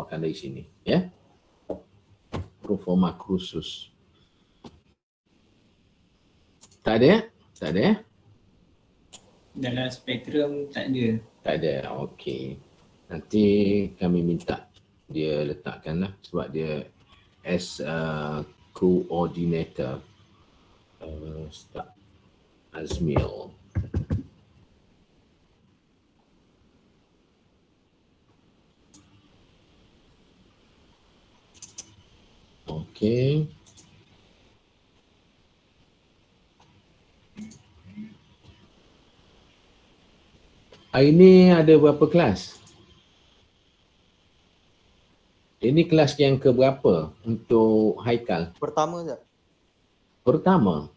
keluarkan dari sini. Ya. Proforma khusus. Tak ada ya? Tak ada ya? Dalam spektrum tak ada. Tak ada. Okey. Nanti kami minta dia letakkanlah sebab dia as coordinator. Start Azmil. Okey. Hari ni ada berapa kelas? Ini kelas yang keberapa untuk Haikal? Pertama je. Pertama.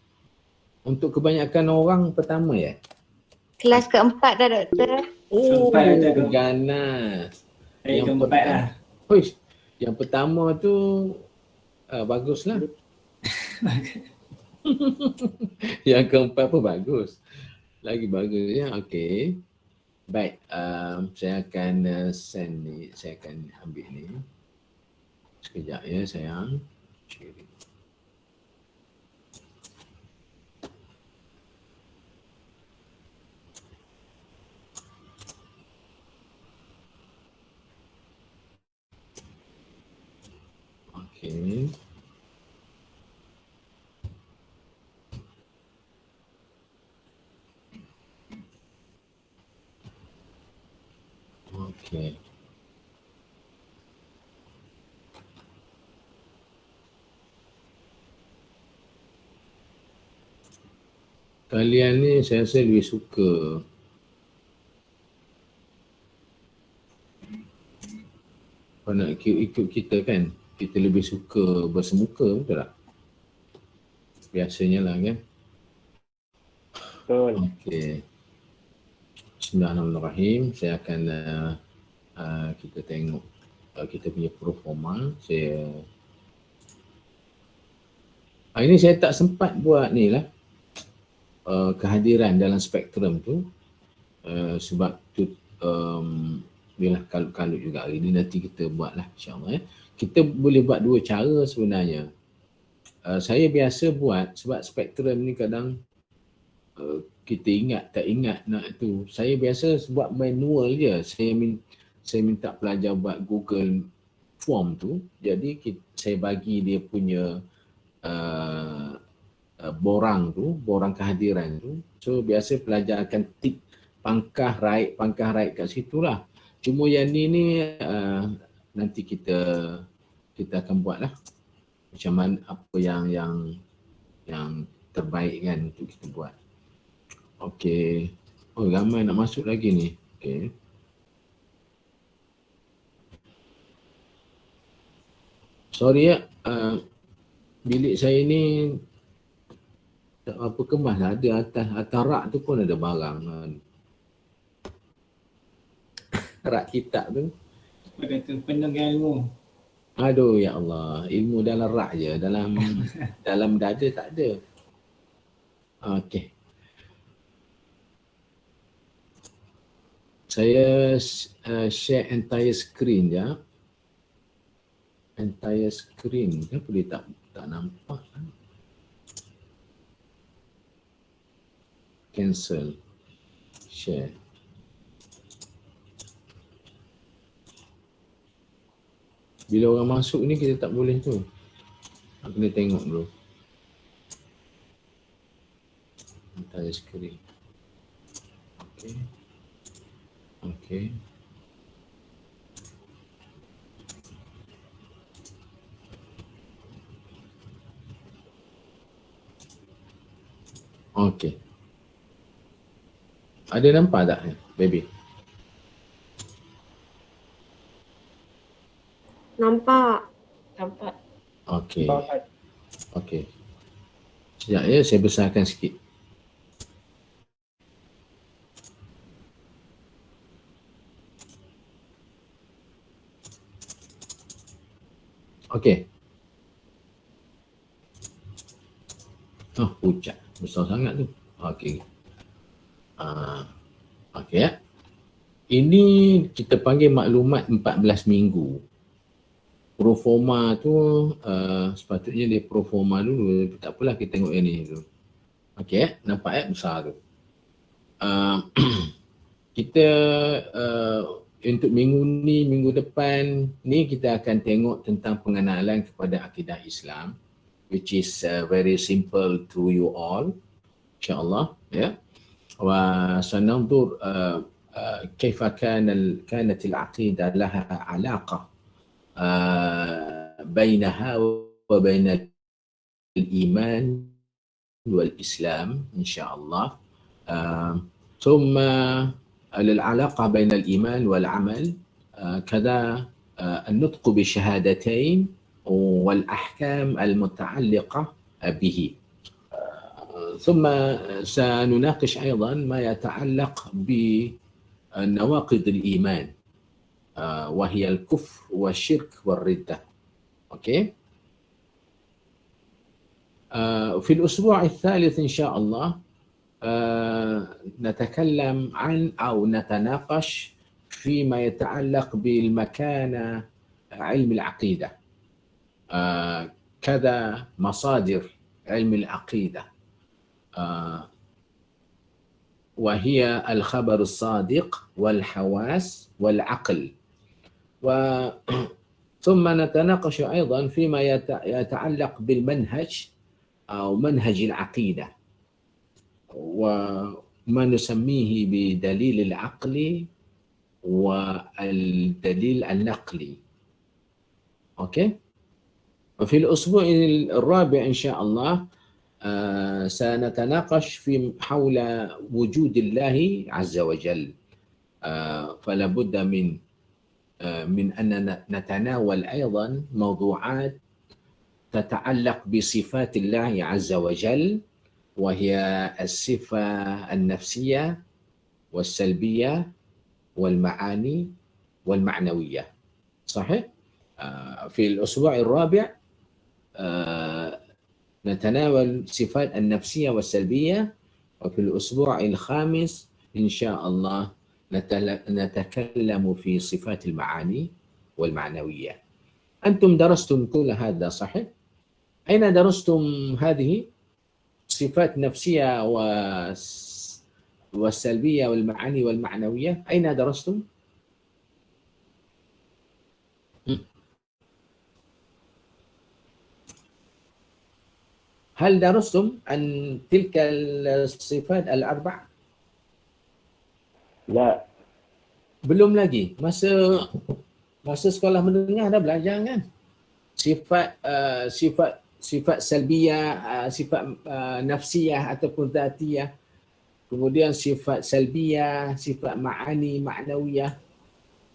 Untuk kebanyakan orang pertama ya? Kelas keempat dah doktor. Oh, Keempat dah tu. ganas. Saya keempat lah. Uish, yang pertama tu baguslah. Yang keempat pun bagus. Lagi bagus ya. Okey. Baik, saya akan send ni, saya akan ambil ni. Sekejap ya sayang. Okey. Okey. Kalian ni saya rasa lebih suka kalau nak ikut kita kan, kita lebih suka bersemuka, betul tak? Biasanya lah kan. Betul. Okey. Bismillahirrahmanirrahim. Saya akan kita tengok kita punya proforma. Hari ni saya tak sempat buat ni lah kehadiran dalam spektrum tu sebab tu biarlah kalut-kalut juga hari ni, nanti kita buat lah insyaAllah ya. Kita boleh buat dua cara sebenarnya. Saya biasa buat sebab spektrum ni kadang kita ingat tak ingat nak tu. Saya biasa buat manual je. Saya minta pelajar buat Google Form tu. Jadi saya bagi dia punya borang kehadiran tu. So biasa pelajar akan tik pangkah right kat situ lah. Cuma yang ni nanti kita akan buat lah. Macam mana apa yang terbaik kan untuk kita buat. Okey. Oh, ramai nak masuk lagi ni. Okey. Sorry ya, bilik saya ni tak apa kemas lah. Ada atas rak tu pun ada barang. Rak kitab tu. Apa kata penuh dengan ilmu. Aduh ya Allah, ilmu dalam rak je, dalam dada tak ada. Okey. Saya share entire screen je. Entire screen. Kenapa dia tak nampak? Cancel. Share. Bila orang masuk ni kita tak boleh tu. Aku kena tengok dulu. Entire screen. Okey. Okey. Okey. Ada nampak tak baby? Nampak. Okey. Okey. Sekejap ya, saya besarkan sikit. Okey. Oh, pucat. Besar sangat tu. Okey. Okey ya. Ini kita panggil maklumat 14 minggu. Proforma tu sepatutnya dia proforma dulu. Tak apalah kita tengok yang ni dulu. Okey, nampak besar tu. Kita untuk minggu ni, minggu depan ni kita akan tengok tentang pengenalan kepada akidah Islam, which is very simple to you all, insyaAllah. Ya. وسننظر كيف كانت العقيدة لها علاقة بينها وبين الإيمان والإسلام إن شاء الله. ثم العلاقة بين الإيمان والعمل، كذا النطق بالشهادتين والأحكام المتعلقة به. ثم سنناقش أيضا ما يتعلق بنواقض الإيمان وهي الكفر والشرك والردة. أوكي. في الأسبوع الثالث إن شاء الله نتكلم عن أو نتناقش فيما يتعلق بالمكانة علم العقيدة، كذا مصادر علم العقيدة وهي الخبر الصادق والحواس والعقل. ثم نتناقش أيضا فيما يتعلق بالمنهج أو منهج العقيدة وما نسميه بدليل العقل والدليل النقلي. أوكي. وفي الأسبوع الرابع إن شاء الله سنتناقش حول وجود الله عز وجل. فلا بد من أننا نتناول أيضا موضوعات تتعلق بصفات الله عز وجل، وهي الصفة النفسية والسلبية والمعاني والمعنوية. صحيح؟ في الأسبوع الرابع نتناول صفات النفسية والسلبية، وفي الأسبوع الخامس إن شاء الله نتكلم في صفات المعاني والمعنوية. أنتم درستم كل هذا صحيح؟ أين درستم هذه صفات نفسية والسلبية والمعاني والمعنوية؟ أين درستم؟ هل درستم عن تلك الصفات الأربع؟ لا. Belum lagi. Masa sekolah menengah dah belajar kan? Sifat salbiyah, sifat nafsiyah ataupun zatiyah. Kemudian sifat salbiyah, sifat ma'ani, ma'nawiyah.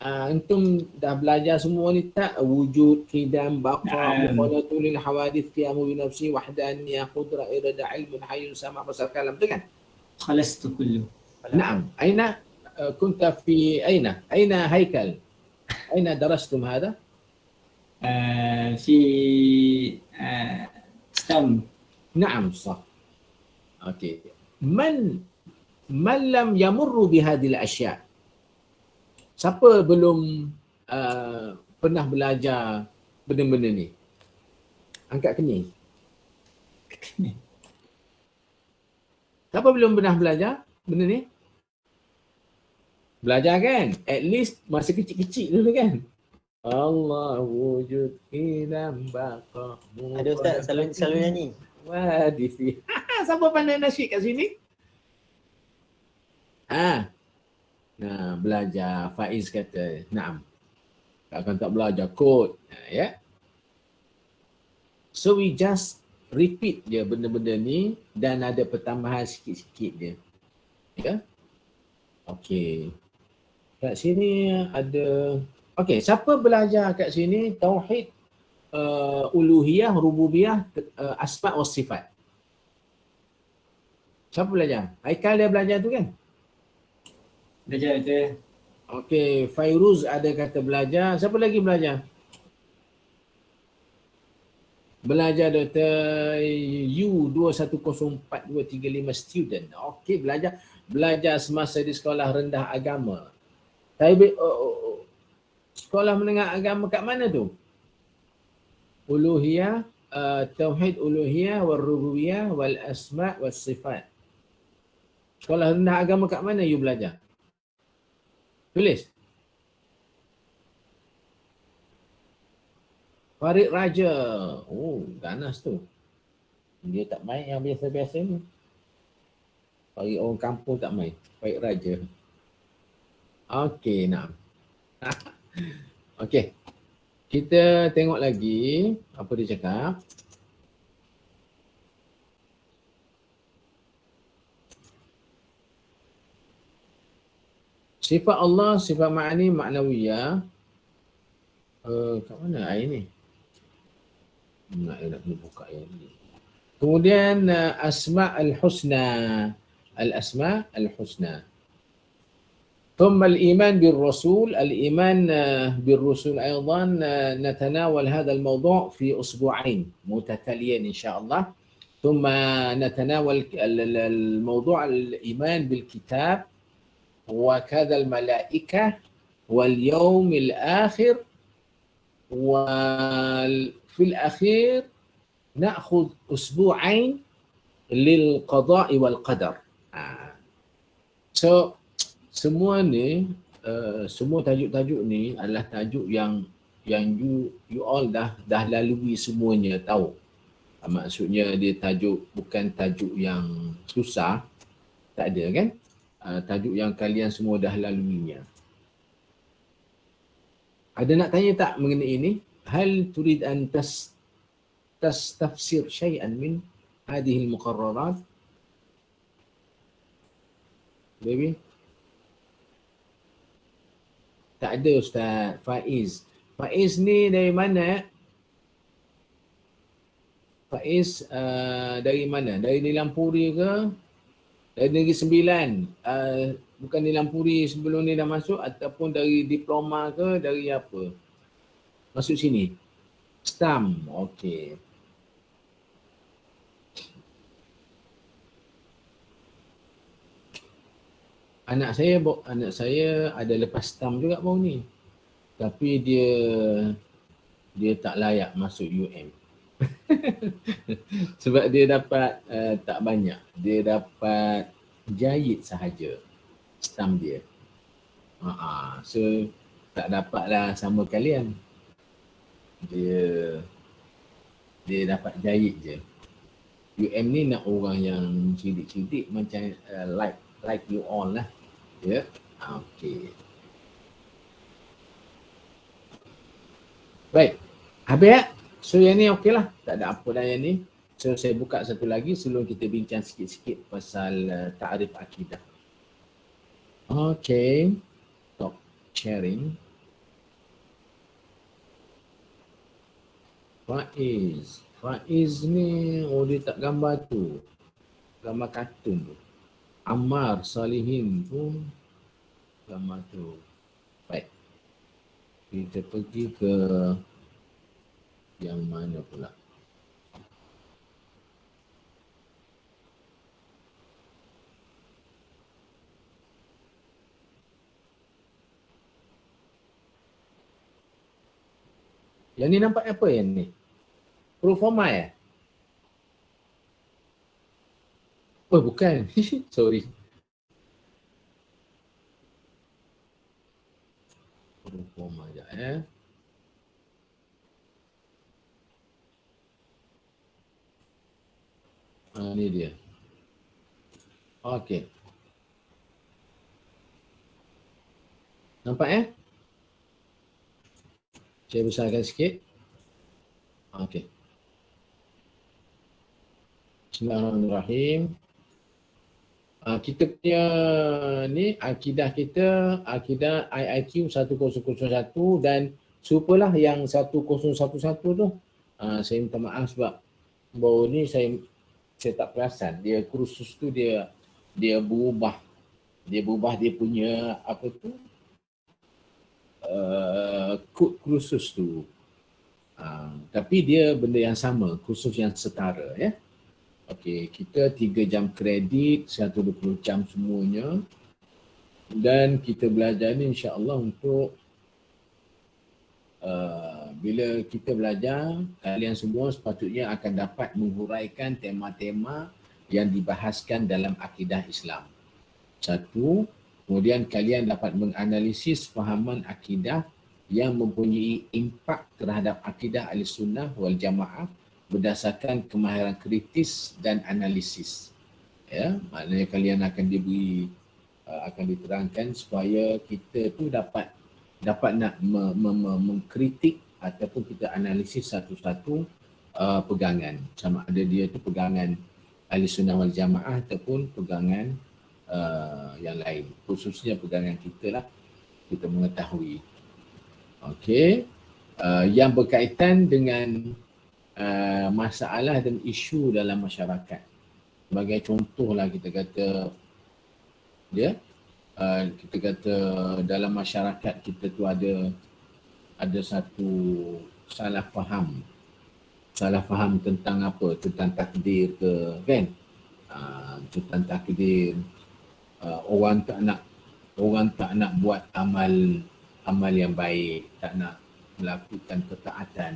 Antum dah belajar semua ni tak? Wujud, qidam, baqa, muqalatul hawadith, qiyamu bi nafsi, wahdaniyah, qudra, irada, ilmun, hayyun, sama, basar, kalam, tu kan? خلصت كله. نعم. أين كنت في أين هيكل؟ أين درستم هذا؟ في STEM. نعم صح. أوكي. من لم يمر بهذه الأشياء؟ Siapa belum pernah belajar benda-benda ni? Angkat kening. Siapa belum pernah belajar benda ni? Belajar kan? At least masa kecil-kecil dulu kan? Allah wujud ilam baqa. Ada ustaz selalu nyanyi. Wadifi. Siapa pandai nasyid kat sini? Nah, belajar. Faiz kata, naam. Takkan tak belajar kod. Ya. So we just repeat je benda-benda ni dan ada pertambahan sikit-sikit je. Ya. Okey. Kat sini ada, okey, siapa belajar kat sini tauhid uluhiyah, rububiyah, asma' wa sifat? Siapa belajar? Haikal dia belajar tu kan? Belajar betul. Okey, Fairuz ada kata belajar. Siapa lagi belajar? Belajar Dr. U21042335 student. Okey, belajar semasa di sekolah rendah agama. Tapi sekolah menengah agama kat mana tu? uluhiyah, tauhid uluhiyah wal rububiyah wal asma' was sifat. Sekolah rendah agama kat mana you belajar? Tulis. Farid Raja. Oh, ganas tu. Dia tak main yang biasa-biasa ni. Bagi orang kampung tak main. Farid Raja. Okey, nak. Okey. Kita tengok lagi apa dia cakap. Sifat Allah, sifat ma'ani, ma'nawiyah. Kat mana ayat ni? Nak buka ayat ni. Kemudian asma' al-husna. Al-asma' al-husna. ثم الإيمان بالرسول، الإيمان بالرسول أيضا نتناول هذا الموضوع في أسبوعين متتاليين إن شاء الله. ثم نتناول الموضوع الإيمان بالكتاب وكذا الملائكة واليوم الآخر، وفي الأخير نأخذ أسبوعين للقضاء والقدر. So semua ni, semua tajuk-tajuk ni adalah tajuk yang you all dah lalui semuanya, tahu. Maksudnya dia tajuk, bukan tajuk yang susah, tak ada kan? Tajuk yang kalian semua dah laluinya. Ada nak tanya tak mengenai ini? Hal turid an tafsir syai'an min hadhihi al-muqarrarat? Baby? Tak ada Ustaz. Faiz. Faiz ni dari mana? Faiz dari mana? Dari Nilampuri ke? Dari Negeri Sembilan? Bukan Nilampuri sebelum ni dah masuk, ataupun dari diploma ke? Dari apa? Masuk sini? STAM. Okey. Anak saya ada lepas STAM juga baru ni. Tapi dia tak layak masuk UM. Sebab dia dapat tak banyak. Dia dapat jayid sahaja STAM dia. So tak dapatlah sama kalian. Dia dapat jayid je. UM ni nak orang yang cidik-cidik macam like you all lah. Ya. Okey. Baik. Habis. So yang ni okey lah. Tak ada apa dah yang ni. So saya buka satu lagi sebelum kita bincang sikit-sikit pasal ta'rif akidah. Okey. Stop sharing. Faiz. Faiz ni, dia tak gambar tu. Gambar kartun tu. Ammar Salihin pun gambar tu. Baik. Kita pergi ke yang mana pula? Yang ni nampak apa yang ni? Proforma ya? Oh bukan. Sorry. Proforma sekejap ni dia. Okey. Nampak Saya besarkan sikit. Okey. Bismillahirrahmanirrahim. Kita punya ni akidah kita, akidah IIQ 1001 dan serupalah yang 1011 tu. Saya minta maaf sebab baru ni saya tak perasan. Dia kursus tu dia berubah. Dia punya apa tu? Kod kursus tu. Tapi dia benda yang sama, kursus yang setara ya. Okey, kita 3 jam kredit, 120 jam semuanya. Dan kita belajar ni insya-Allah untuk bila kita belajar, kalian semua sepatutnya akan dapat menghuraikan tema-tema yang dibahaskan dalam akidah Islam. Satu, kemudian kalian dapat menganalisis fahaman akidah yang mempunyai impak terhadap akidah Ahlussunnah wal Jamaah berdasarkan kemahiran kritis dan analisis. Ya, maknanya kalian akan diberi akan diterangkan supaya kita tu dapat nak mengkritik ataupun kita analisis satu-satu pegangan, sama ada dia tu pegangan Ahlussunnah wal Jamaah ataupun pegangan yang lain, khususnya pegangan kita lah, kita mengetahui. Okey, yang berkaitan dengan masalah dan isu dalam masyarakat. Sebagai contohlah kita kata kita kata dalam masyarakat kita tu ada satu salah faham tentang apa, tentang takdir ke kan, tentang takdir. Orang tak nak buat amal yang baik, tak nak melakukan ketaatan.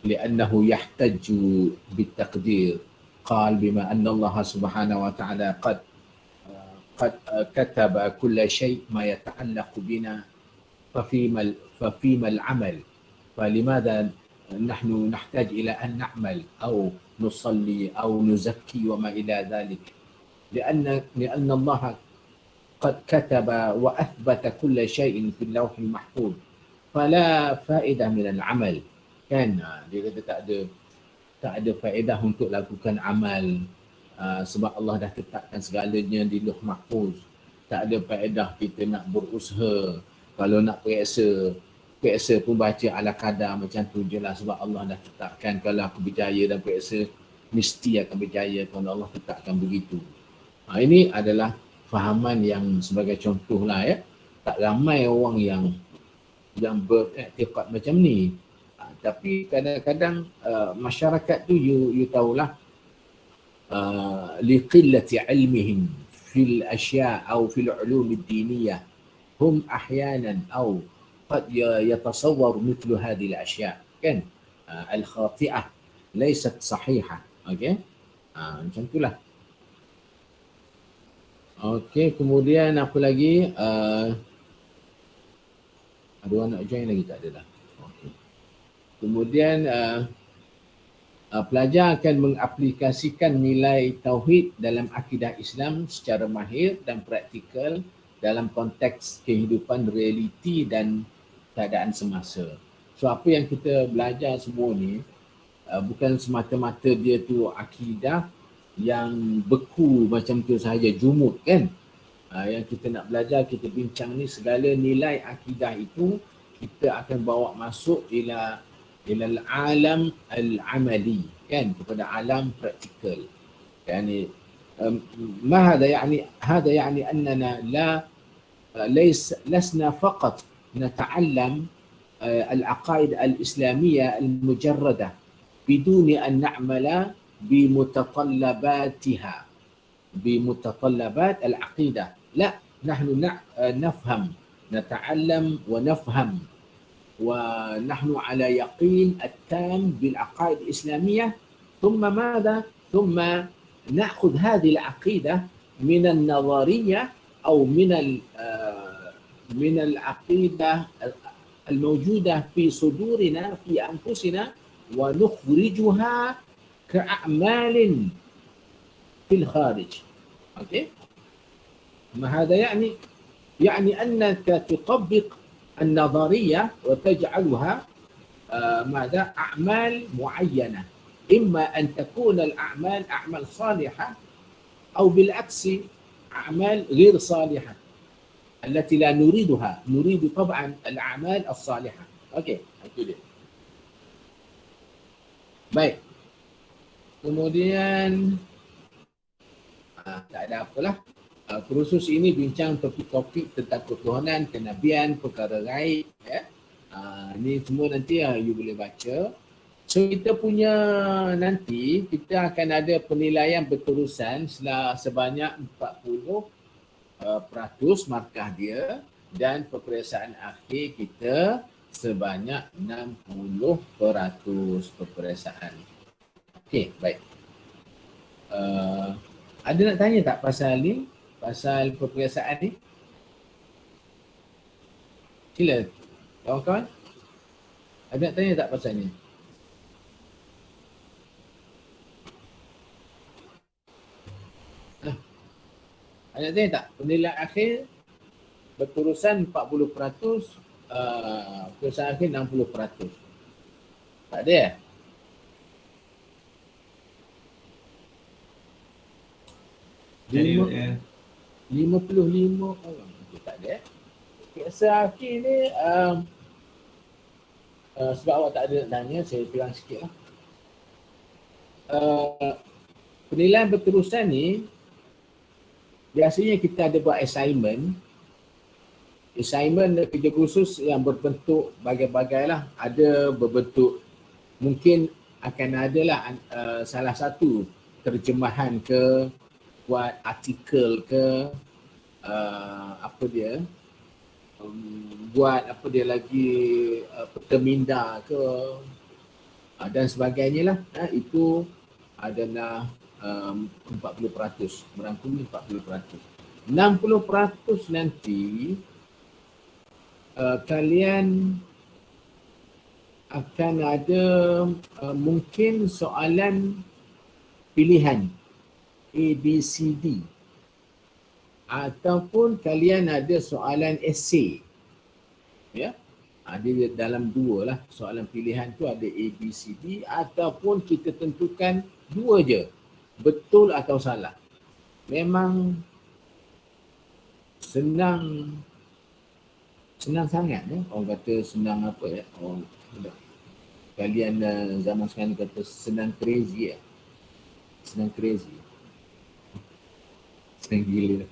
Li'annahu yahtaju bitaqdir. Qal bima anna Allah subhanahu wa ta'ala qad kataba kulla shay' ma yata'allaqu bina ففيما العمل فلماذا نحن نحتاج إلى أن نعمل أو نصلي أو نزكي وما إلى ذلك لأن الله قد كتب وأثبت كل شيء في اللوح المحفوظ فلا فائدة من العمل. Kan dia kata tak ada faedah untuk lakukan amal sebab Allah dah tetapkan segalanya di lauh mahfuz. Tak ada faedah kita nak berusaha. Kalau nak periksa pun baca ala kadar macam tu je lah, sebab Allah dah tetapkan kalau aku berjaya dan periksa mesti akan berjaya kalau Allah tetapkan begitu. Ini adalah fahaman yang sebagai contoh lah ya. Tak ramai orang yang beriktikad macam ni. Tapi kadang-kadang masyarakat tu you tahulah liqillati ilmihim fil asya' atau fil ulum ad-diniyah hum ahyanan atau qad yatasawwar mithlu hadhihi al-ashya' kan al-khati'ah laysat sahihah. Okey, macam itulah. Okey, kemudian apa lagi, ada orang nak join lagi tak ada dah. Okay. Kemudian pelajar akan mengaplikasikan nilai tauhid dalam akidah Islam secara mahir dan praktikal dalam konteks kehidupan realiti dan keadaan semasa. So apa yang kita belajar semua ni bukan semata-mata dia tu akidah yang beku macam tu sahaja, jumud kan. Yang kita nak belajar, kita bincang ni segala nilai akidah itu kita akan bawa masuk ila alam al-amali kan, kepada alam praktikal. Yani ما هذا يعني أننا لسنا فقط نتعلم العقائد الإسلامية المجردة بدون أن نعمل بمتطلباتها بمتطلبات العقيدة. لا، نحن نفهم، نتعلم ونفهم ونحن على يقين التام بالعقائد الإسلامية. ثم ماذا؟ ثم نأخذ هذه العقيدة من النظرية أو من العقيدة الموجودة في صدورنا في أنفسنا ونخرجها كأعمال في الخارج. أوكي؟ ما هذا يعني أنك تطبق النظرية وتجعلها ماذا؟ أعمال معينة، إما أن تكون الأعمال أعمال صالحة أو بالعكس أعمال غير صالحة التي لا نريدها، نريد طبعا الأعمال الصالحة. أوكي، itu dia. Baik. Kemudian tak ada apalah. Kursus ini bincang topik-topik tentang ketuhanan, kenabian, perkara gaib ya. Ini semua nanti you boleh baca. So kita punya nanti kita akan ada penilaian berterusan sebanyak 40% markah dia, dan peperiksaan akhir kita sebanyak 60% peperiksaan. Okey, baik. Ada nak tanya tak pasal ni? Pasal peperiksaan ni? Sila, kawan-kawan. Ada nak tanya tak pasal ni? Ada nak tanya tak? Penilaian akhir berterusan 40%, peperiksaan akhir 60%. Tak ada ya? Jadi, 55 orang. Okay, tak ada ya? Peperiksaan akhir ni sebab awak tak ada nak tanya, saya bilang sikit lah. Penilaian berterusan ni biasanya kita ada buat assignment kerja khusus yang berbentuk bagai-bagai lah. Ada berbentuk, mungkin akan ada lah salah satu terjemahan ke, buat artikel ke, buat lagi, peta minda ke, dan sebagainya lah. Itu adalah 40%, merangkumi 40%. 60% nanti kalian akan ada mungkin soalan pilihan A, B, C, D, ataupun kalian ada soalan esei. Ya, ada dalam dua lah soalan pilihan tu, ada A, B, C, D, ataupun kita tentukan dua je, betul atau salah. Memang senang sangat ya. Orang kata senang apa ya, orang kalian zaman sekarang kata senang crazy ya. Senang crazy, senang gila.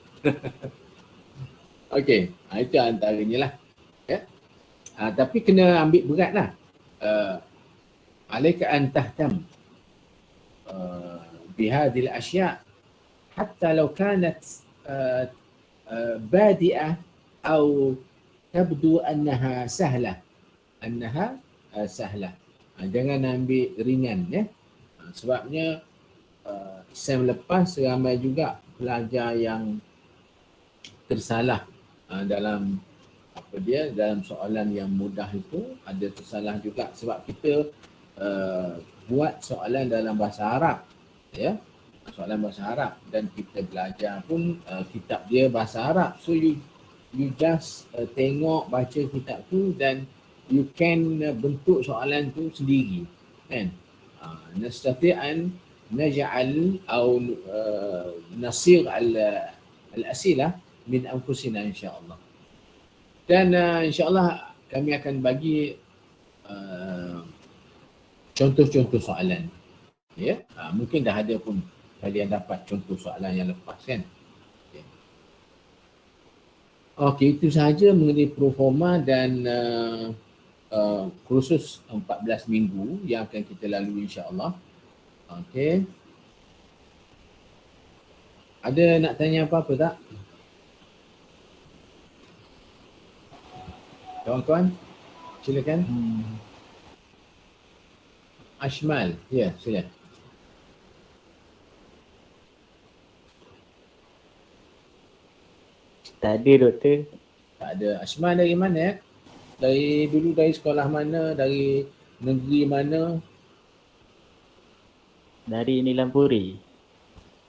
Okey, itu antaranya lah ya. Tapi kena ambil berat lah. Alaika an tahtam bihadil asya' hatta law kanat badi'ah atau tabdu annaha sahlah. Jangan ambil ringan ya. Sebabnya sem lepas ramai juga pelajar yang tersalah dalam dalam soalan yang mudah itu, ada tersalah juga sebab kita buat soalan dalam bahasa Arab ya, soalan bahasa Arab, dan kita belajar pun kitab dia bahasa Arab, so you just tengok baca kitab tu dan you can bentuk soalan tu sendiri kan. Nastati'an naj'al atau nasir al-asilah min anfusina insya-Allah. Dan insya-Allah kami akan bagi contoh-contoh soalan. Ya, mungkin dah ada pun kalian dapat contoh soalan yang lepas kan. Okey, itu sahaja mengenai proforma dan kursus 14 minggu yang akan kita lalui insya-Allah. Okey. Ada nak tanya apa-apa tak? Kawan-kawan, silakan. Ashmal, ya, sila. Tak ada doktor. Tak ada. Ashmal dari mana ya? Dari sekolah mana? Dari negeri mana? Dari Nilampuri.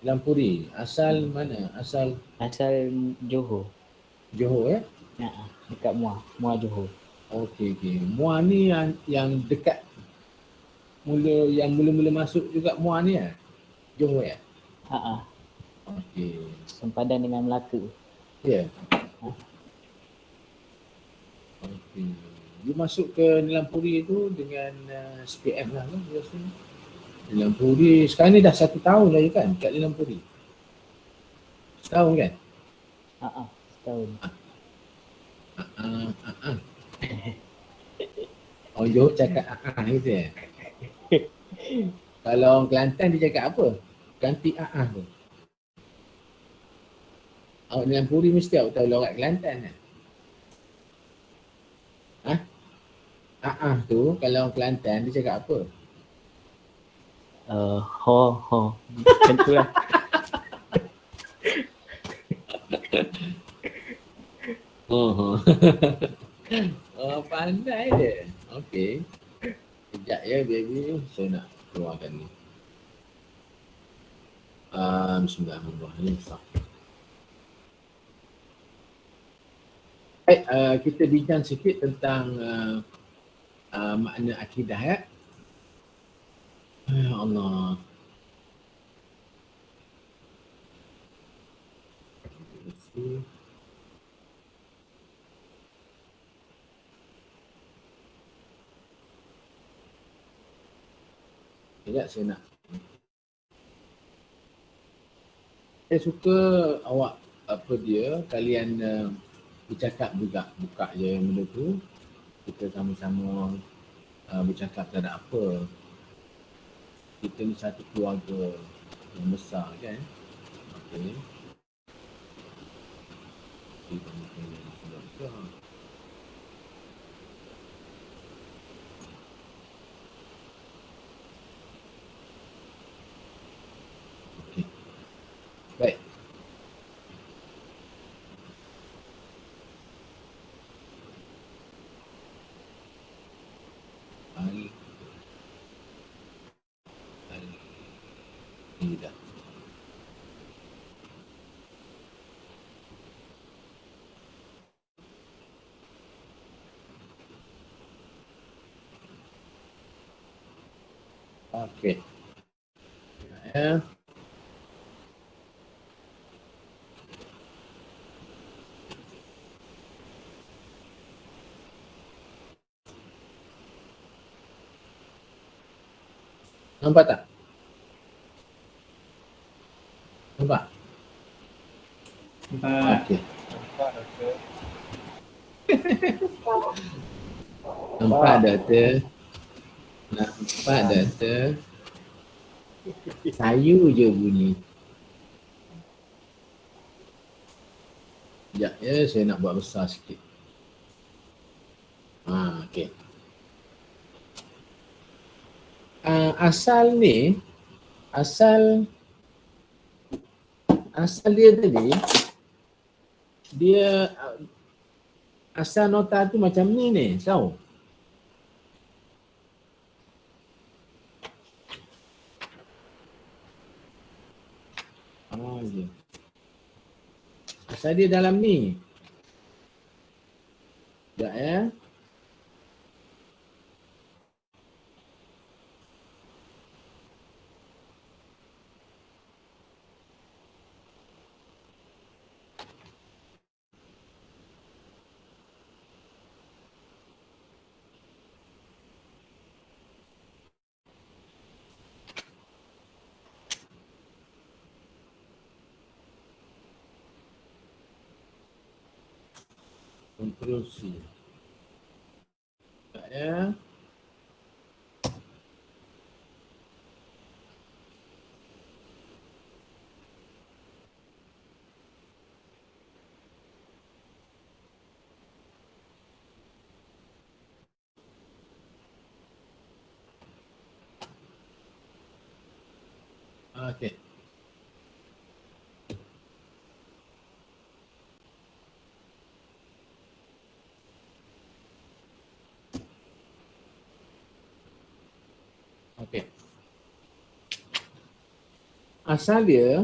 Lampuri. Asal mana? Asal Johor. Johor ya? Ya, dekat Muar Johor. Okey. Muar ni yang dekat mula-mula masuk juga Muar ni ya? Johor ya? Okey. Sempadan dengan Melaka. Ya. Okey. You masuk ke Nilampuri tu dengan SPM lah kan biasanya. Nilampuri sekarang ni dah 1 tahun lah kan kat Nilampuri. Setahun kan? Setahun. Orang Johor cakap gitu ya. Kalau orang Kelantan dia cakap apa? Ganti tu. Awak Nilampuri mesti awak tahu logat Kelantan kan? tu kalau orang Kelantan dia cakap apa? Ho. Macam tu lah. Oh. Oh, pandai dia. Okey. Sekejap ya baby. Saya nak keluarkan ni. Bismillahirrahmanirrahim. Baik, kita bincang sikit tentang makna akidah ya. Ya Allah. Sekejap saya nak. Saya suka awak kalian bercakap juga, buka je benda tu. Kita sama-sama bercakap tak ada apa. Kita ni satu keluarga yang besar kan. Okey. Kita ni keluarga. Okey. Baik. Tidak. Okey. Ya. Nampak tak? Nampak? Okey. Nampak doktor? Nampak doktor? Sayu je bunyi. Sekejap ya, saya nak buat besar sikit. Okey. Asal dia tadi, dia asal nota tu macam ni tahu? Ya. Asal dia dalam ni. Sekejap ya. Ctrl C. Sekejap ya. Okey. Okey. Asal dia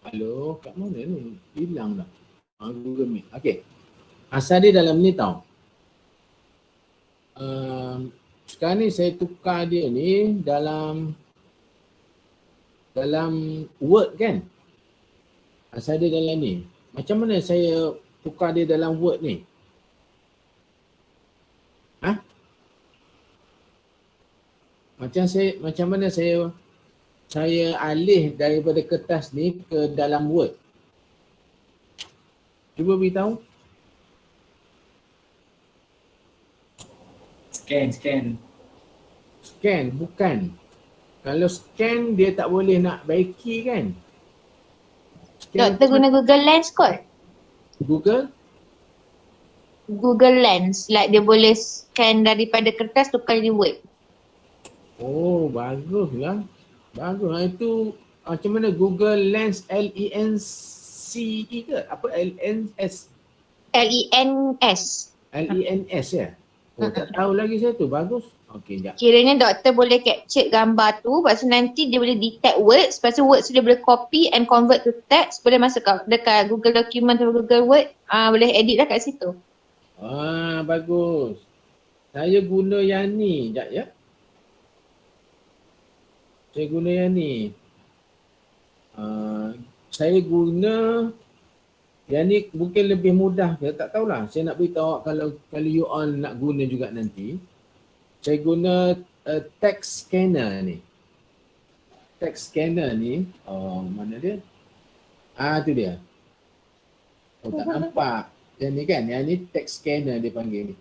Halo, kat mana ni? Hilang dah. Google Meet. Okey. Asal dia dalam ni tau. Sekarang ni saya tukar dia ni dalam Word kan? Asal dia dalam ni. Macam mana saya tukar dia dalam Word ni? Macam mana saya alih daripada kertas ni ke dalam Word? Cuba beritahu. Scan. Scan, bukan Kalau scan dia tak boleh nak baiki kan? Scan Doktor guna Google Lens kot. Google? Google Lens. Like dia boleh scan daripada kertas tukar jadi Word. Oh, baguslah. Bagus. Itu macam mana Google Lens L-E-N-C-E ke? Apa L-N-S? Lens. L-E-N-S ya? Oh, tak tahu lagi saya tu. Bagus. Okey, sekejap. Kiranya doktor boleh capture gambar tu, lepas tu nanti dia boleh detect words, lepas tu words tu dia boleh copy and convert to text, boleh masuk dekat Google Document atau Google Word, boleh edit lah kat situ. Bagus. Saya guna yang ni. Sekejap ya. Saya guna yang ni. Saya guna yang ni mungkin lebih mudah ke, tak tahulah. Saya nak beritahu kalau you all nak guna juga nanti. Saya guna text scanner ni. Text scanner ni, mana dia? Tu dia. Oh, tak nampak. Yang ni kan, yang ni text scanner dia panggil ni.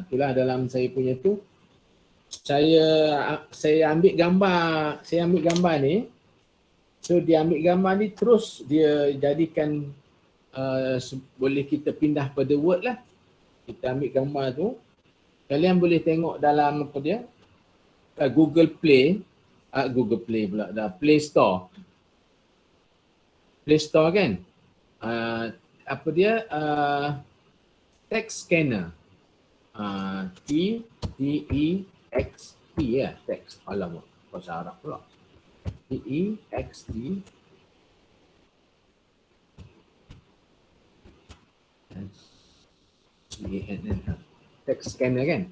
Itulah dalam saya punya tu. Saya ambil gambar ni. So dia ambil gambar ni terus dia jadikan boleh kita pindah pada Word lah. Kita ambil gambar tu. Kalian boleh tengok dalam apa dia? Google Play. Google Play pula dah. Play Store. Play Store kan? Apa dia? Text scanner. T-E-X-T ya. Text. Alamak. Bahasa Arab pula. T-E-X-T. Text scanner kan?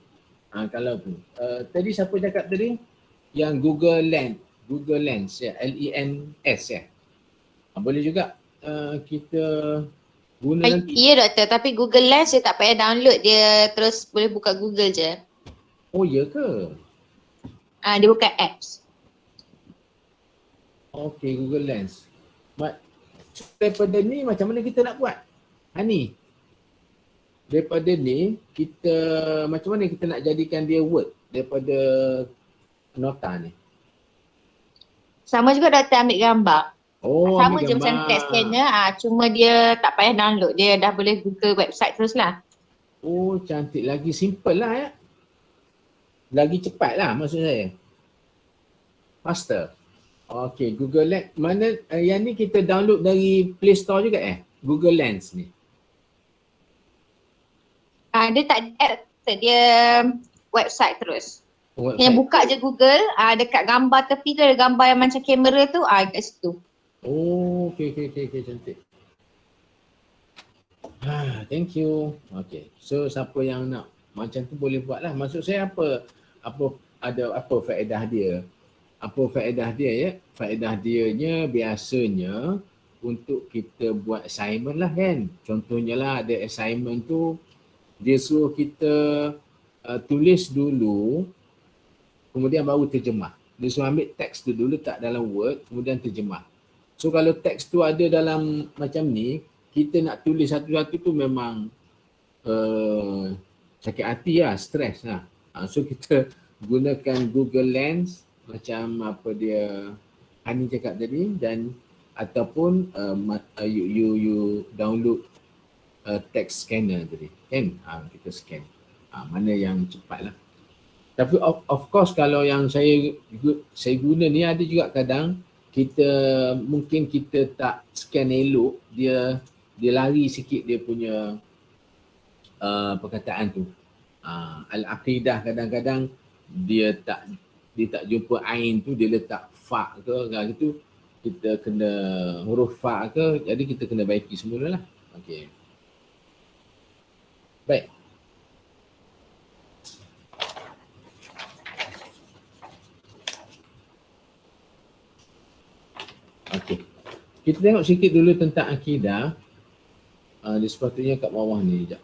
Kalau tu. Tadi siapa cakap tadi? Yang Google Lens ya. L-E-N-S ya. Boleh juga kita guna nanti. Ya doktor, tapi Google Lens dia tak payah download, dia terus boleh buka Google je. Oh ya ke? Dia bukan apps. Okay, Google Lens. Daripada ni macam mana kita nak buat? Ni. Daripada ni kita macam mana kita nak jadikan dia Word daripada nota ni? Sama juga doktor ambil gambar. Sama Ambil je macam text scanner, cuma dia tak payah download, dia dah boleh Google website terus lah. Oh, cantik. Lagi simple lah ya. Lagi cepat lah maksud saya. Faster. Okay, Google Lens. Mana yang ni kita download dari Play Store juga Google Lens ni. Dia tak ada app, dia website terus. Website. Yang buka je Google, dekat gambar tepi tu ada gambar yang macam kamera tu, kat situ. Oh, okay, cantik. Thank you. Okay, so siapa yang nak macam tu boleh buat lah. Maksud saya apa faedah dia? Apa faedah dia ya? Faedah dianya biasanya untuk kita buat assignment lah kan. Contohnya lah ada assignment tu, dia suruh kita tulis dulu, kemudian baru terjemah. Dia suruh ambil teks tu dulu, tak dalam Word, kemudian terjemah. So kalau teks tu ada dalam macam ni, kita nak tulis satu-satu tu memang sakit hati lah, stres lah. So kita gunakan Google Lens macam apa dia Hani cakap tadi, dan ataupun you download text scanner tadi kan, kita scan mana yang cepat lah. Tapi of course kalau yang saya guna ni ada juga kadang mungkin kita tak scan elok, dia lari sikit dia punya perkataan tu. Al-aqidah kadang-kadang dia tak jumpa ain tu, dia letak fa ke gitu, kita kena huruf fa ke, jadi kita kena baiki semula lah. Okey. Baik. Okey. Kita tengok sikit dulu tentang akidah. Dia sepatutnya kat bawah ni sekejap.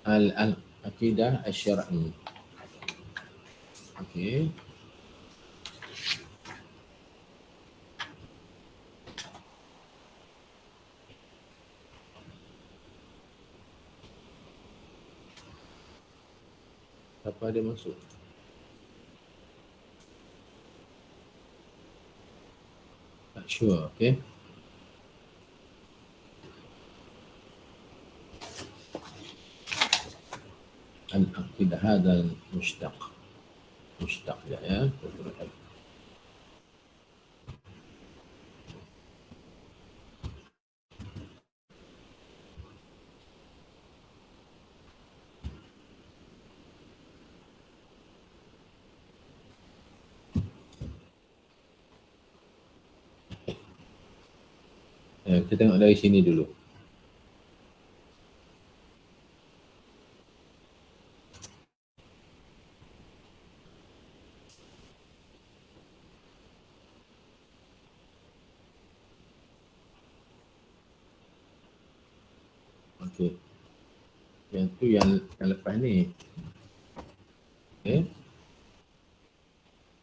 Al-aqidah asy-syar'i. Okey. Siapa dia masuk? Tak sure, okay. العقيدة هذا المشتق ya. Kita tengok dari sini dulu. Okey. Yang tu yang lepas ni. Okey.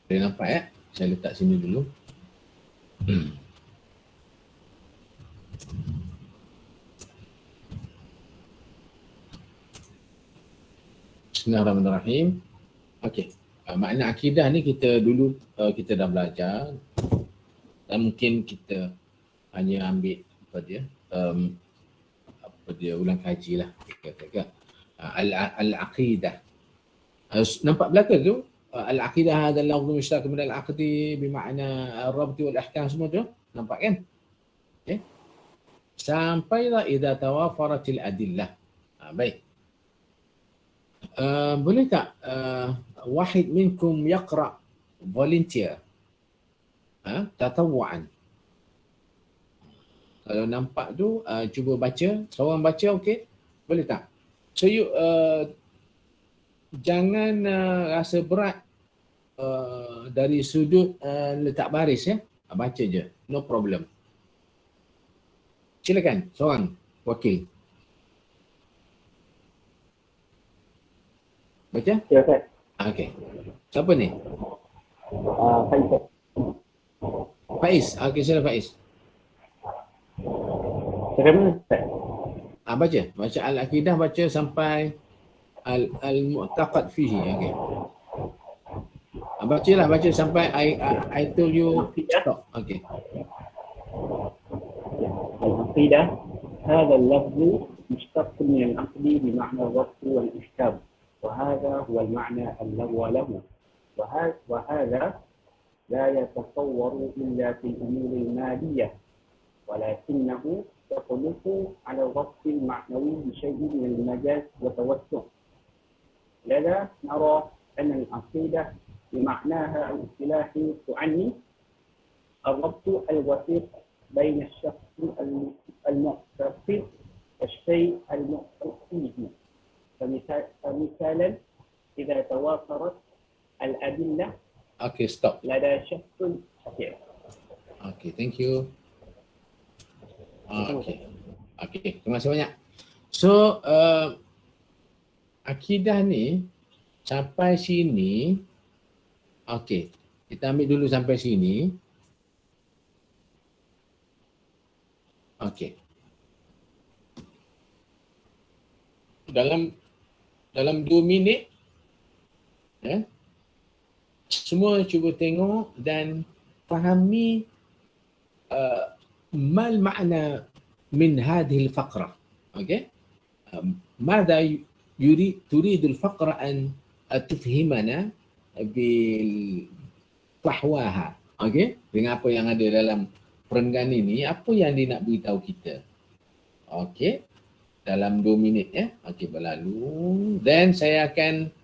Boleh nampak ya? Saya letak sini dulu. Bismillahirrahmanirrahim. Okey. Makna akidah ni kita dulu kita dah belajar dan mungkin kita hanya ambil apa dia ulang kaji lah. Katakan al-aqidah. Nampak belakang tu? Al-aqidah hadha al-lafz mushtaq min al-aqdi bermakna ar-rabt wal ahkam semua tu. Nampak kan? Okey. Sampailah idza tawafaratil adillah. Baik. Boleh tak wahid minkum yaqra volunteer tatawuan. Kalau nampak tu cuba baca, seorang baca okey. Boleh tak? So you jangan rasa berat dari sudut letak baris ya. Baca je, no problem. Silakan seorang wakil. Baca? Ya, Ustaz. Okey. Siapa ni? Faiz. Faiz. Okey, sila Faiz. Dari mana, Ustaz? Baca. Baca al-aqidah, baca sampai al-mu'taqad fihi. Okey. Bacalah, baca sampai I told you stop. Okey. العقيدة هذا اللفظ مشتق من العقد بمعنى الربط والإحكام وهذا هو المعنى الأول له وهذا لا يتصور إلا في الأمور المادية ولكنه يخلق على الربط المعنوي بشيء من المجاز والتوسع. لذا نرى أن العقيدة بمعناها الاصطلاحي تعني الربط الوثيق بين الشخص المعتقد والشيء المعتقد فيه. فمثالا إذا توافرت الأدلة Okey, stop. لدى شخص Okey, thank you. Okey, terima kasih banyak. So, akidah ni sampai sini, okey, kita ambil dulu sampai sini. Okey. Dalam 2 minit, semua cuba tengok dan fahami mal makna min hadhihi al-faqra. Okey? ماذا تريد الفقرة أن تفهمنا بالفحواها. Okey? Dengan apa yang ada dalam perenggan ini, apa yang dia nak beritahu kita. Okey? Dalam 2 minit ya. Okey, berlalu. Dan saya akan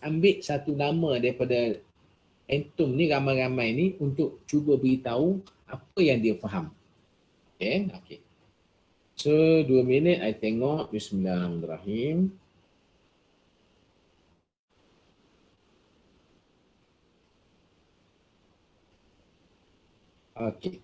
ambil satu nama daripada antum ni, ramai-ramai ni, untuk cuba beritahu apa yang dia faham. Okey, okey. So 2 minit I tengok. Bismillahirrahmanirrahim. Okey.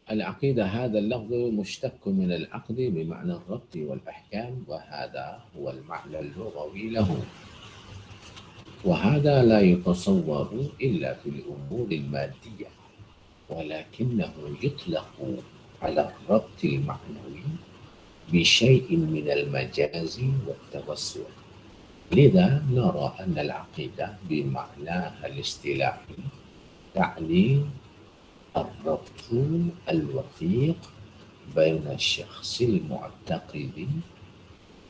العقيدة هذا اللفظ مشتق من العقد بمعنى الربط والأحكام وهذا هو المعنى اللغوي له وهذا لا يتصور إلا في الأمور المادية ولكنه يطلق على الربط المعنوي بشيء من المجاز والتوسع. لذا نرى أن العقيدة بمعناها الاصطلاحي تعني الربط الوثيق بين الشخص المعتقد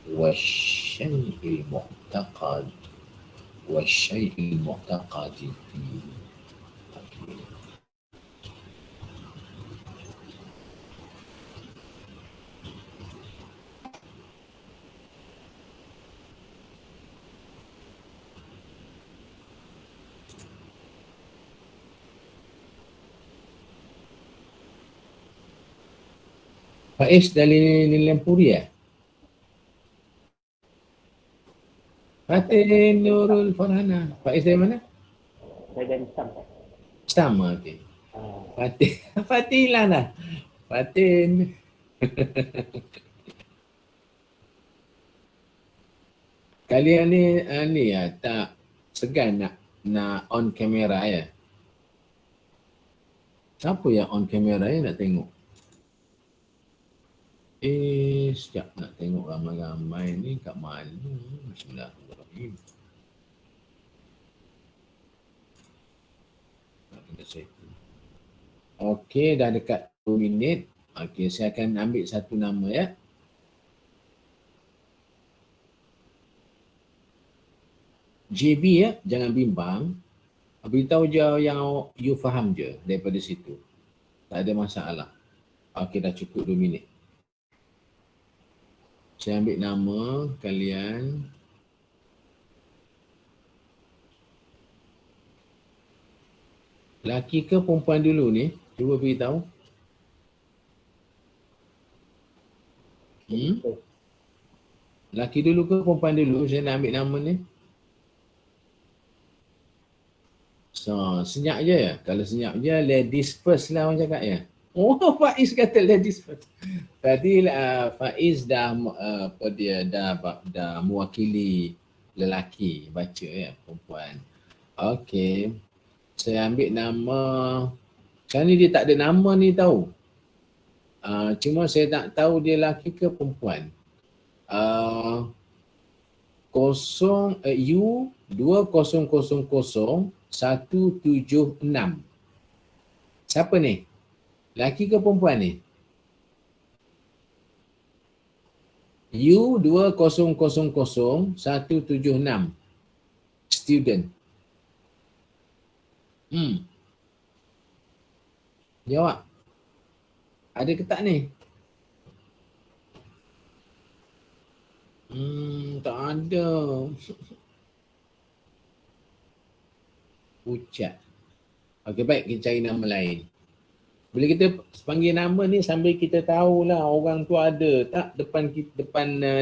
والشيء المعتقد فيه. Faiz dari Lempuriah. Fatin Nurul Farhana. Faiz dari mana? Saya dari Sam. Sama, okey. Fatin. Fatin lah dah. Fatin. Kalian ni ya, tak segan nak on kamera ya? Siapa yang on kamera ya nak tengok? Sekejap nak tengok ramai-ramai ni kat mana. Bismillahirrahmanirrahim. Okey, dah dekat 2 minit. Okey, saya akan ambil satu nama ya. JB ya, jangan bimbang. Beritahu je yang you faham je daripada situ. Tak ada masalah. Okey, dah cukup 2 minit. Saya ambil nama kalian. Laki ke perempuan dulu ni? Cuba beritahu. Laki dulu ke perempuan dulu? Saya nak ambil nama ni. So, senyap je ya? Kalau senyap je, ladies first lah orang cakap ya. Oh, Faiz kata ladies first. Tadi Faiz dah dah mewakili lelaki baca ya, perempuan. Okey. Saya ambil nama. Sekarang ni dia tak ada nama ni tahu. Cuma saya tak tahu dia lelaki ke perempuan. U20000176. Siapa ni? Laki ke perempuan ni? U20000176. Student. Jawab. Ada ke tak ni? Tak ada. Ucat. Okey, baik, kita cari nama lain. Bila kita panggil nama ni sambil kita tahulah orang tu ada tak depan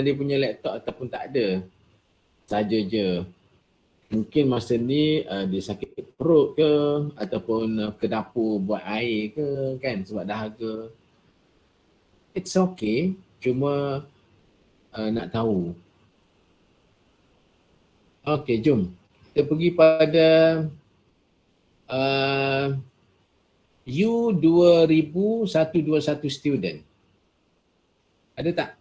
dia punya laptop ataupun tak ada. Saja je. Mungkin masa ni dia sakit perut ke ataupun ke dapur buat air ke kan sebab dahaga. It's okay. Cuma nak tahu. Okay, jom. Kita pergi pada U20000121 student. Ada tak?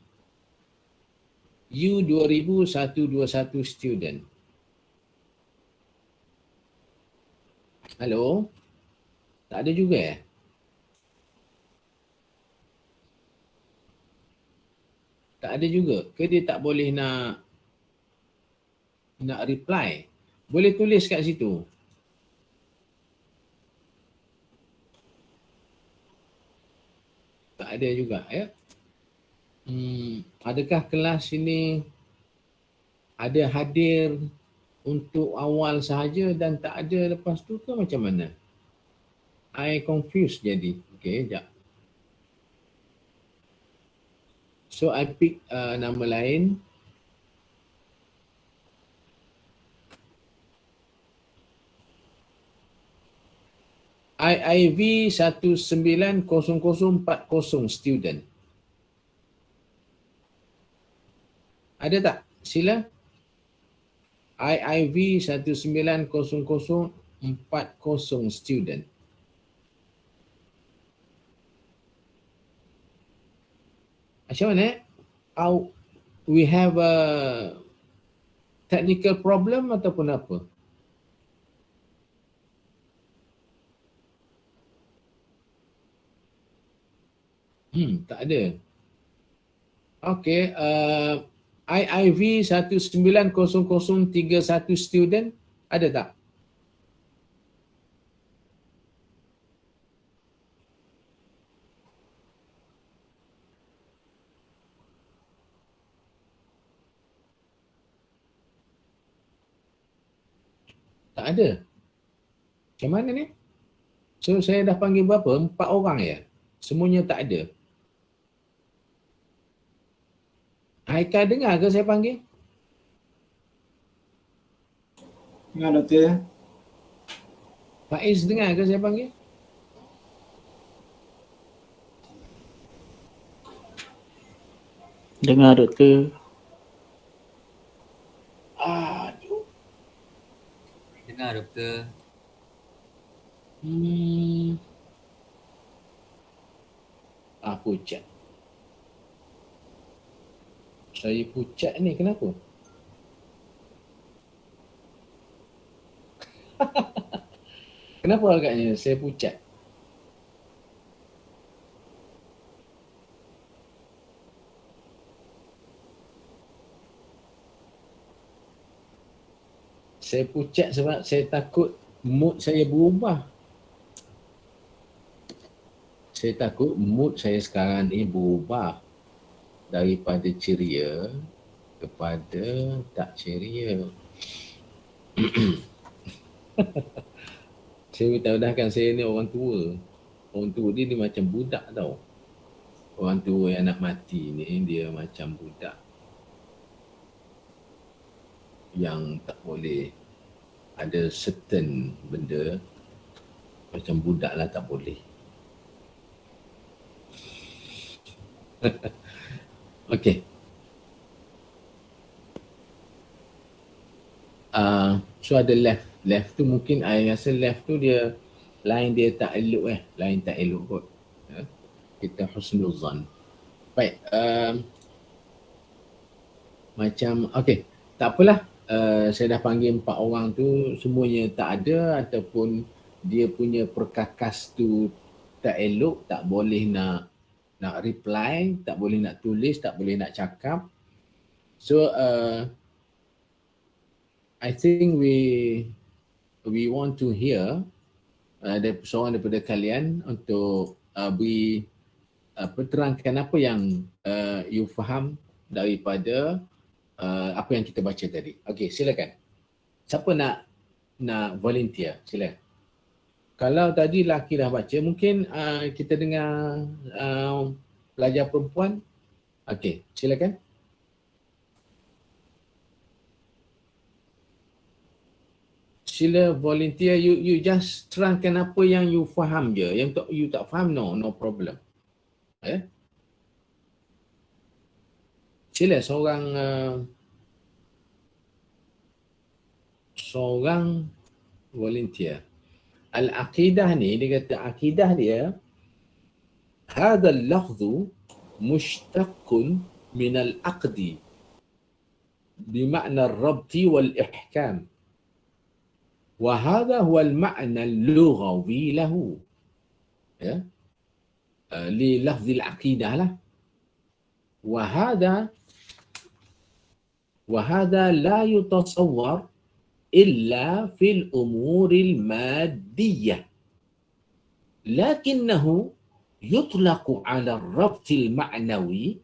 U20000121 student. Hello? Tak ada juga ya? Tak ada juga. Ke dia tak boleh nak reply? Boleh tulis kat situ. Tak ada juga ya. Adakah kelas ini ada hadir untuk awal sahaja dan tak ada lepas tu ke macam mana? I confused jadi. Okay, sekejap. So I pick nama lain. IIV 190040 student. Ada tak? Sila. IIV 190040 student. Macam mana? we have a technical problem ataupun apa? Tak ada. Okey, IIV 190031 student ada tak? Tak ada. Macam mana ni? So saya dah panggil berapa? 4 orang ya? Semuanya tak ada. Haikal dengar ke saya panggil? Dengar doktor. Faiz dengar ke saya panggil? Dengar doktor. Aduh. Dengar doktor. Pucat. Saya pucat ni kenapa? Kenapa agaknya saya pucat? Saya pucat sebab saya takut mood saya berubah. Saya takut mood saya sekarang ni berubah daripada ceria kepada tak ceria. Saya beritahu dah kan, saya ni orang tua. Orang tua dia macam budak tau. Orang tua yang nak mati ni dia macam budak yang tak boleh, ada certain benda macam budak lah tak boleh. Okay. So ada left tu mungkin I rasa left tu dia line dia tak elok line tak elok kot. Kita husnuzan. Baik, macam okay, tak apalah. Saya dah panggil 4 orang tu, semuanya tak ada ataupun dia punya perkakas tu tak elok, tak boleh nak reply, tak boleh nak tulis, tak boleh nak cakap. So I think we want to hear seorang daripada kalian untuk beri terangkan apa yang you faham daripada apa yang kita baca tadi. Okey, silakan. Siapa nak volunteer? Silakan. Kalau tadi lelaki dah baca, mungkin kita dengar pelajar perempuan. Okey, silakan. Sila volunteer, you just terangkan apa yang you faham je. Yang you tak faham, no problem. Sila seorang volunteer. Al-aqidah ni, dia kata aqidah dia hadha al-lafzu mushtaqun min al-aqdi bimakna al-rabti wal-ihkam wa hadha huwa al-ma'na al-lughawi lahu li lafzi al-aqidah lah wa hadha la yutasawwar إلا في الأمور المادية لكنه يطلق على الربط المعنوي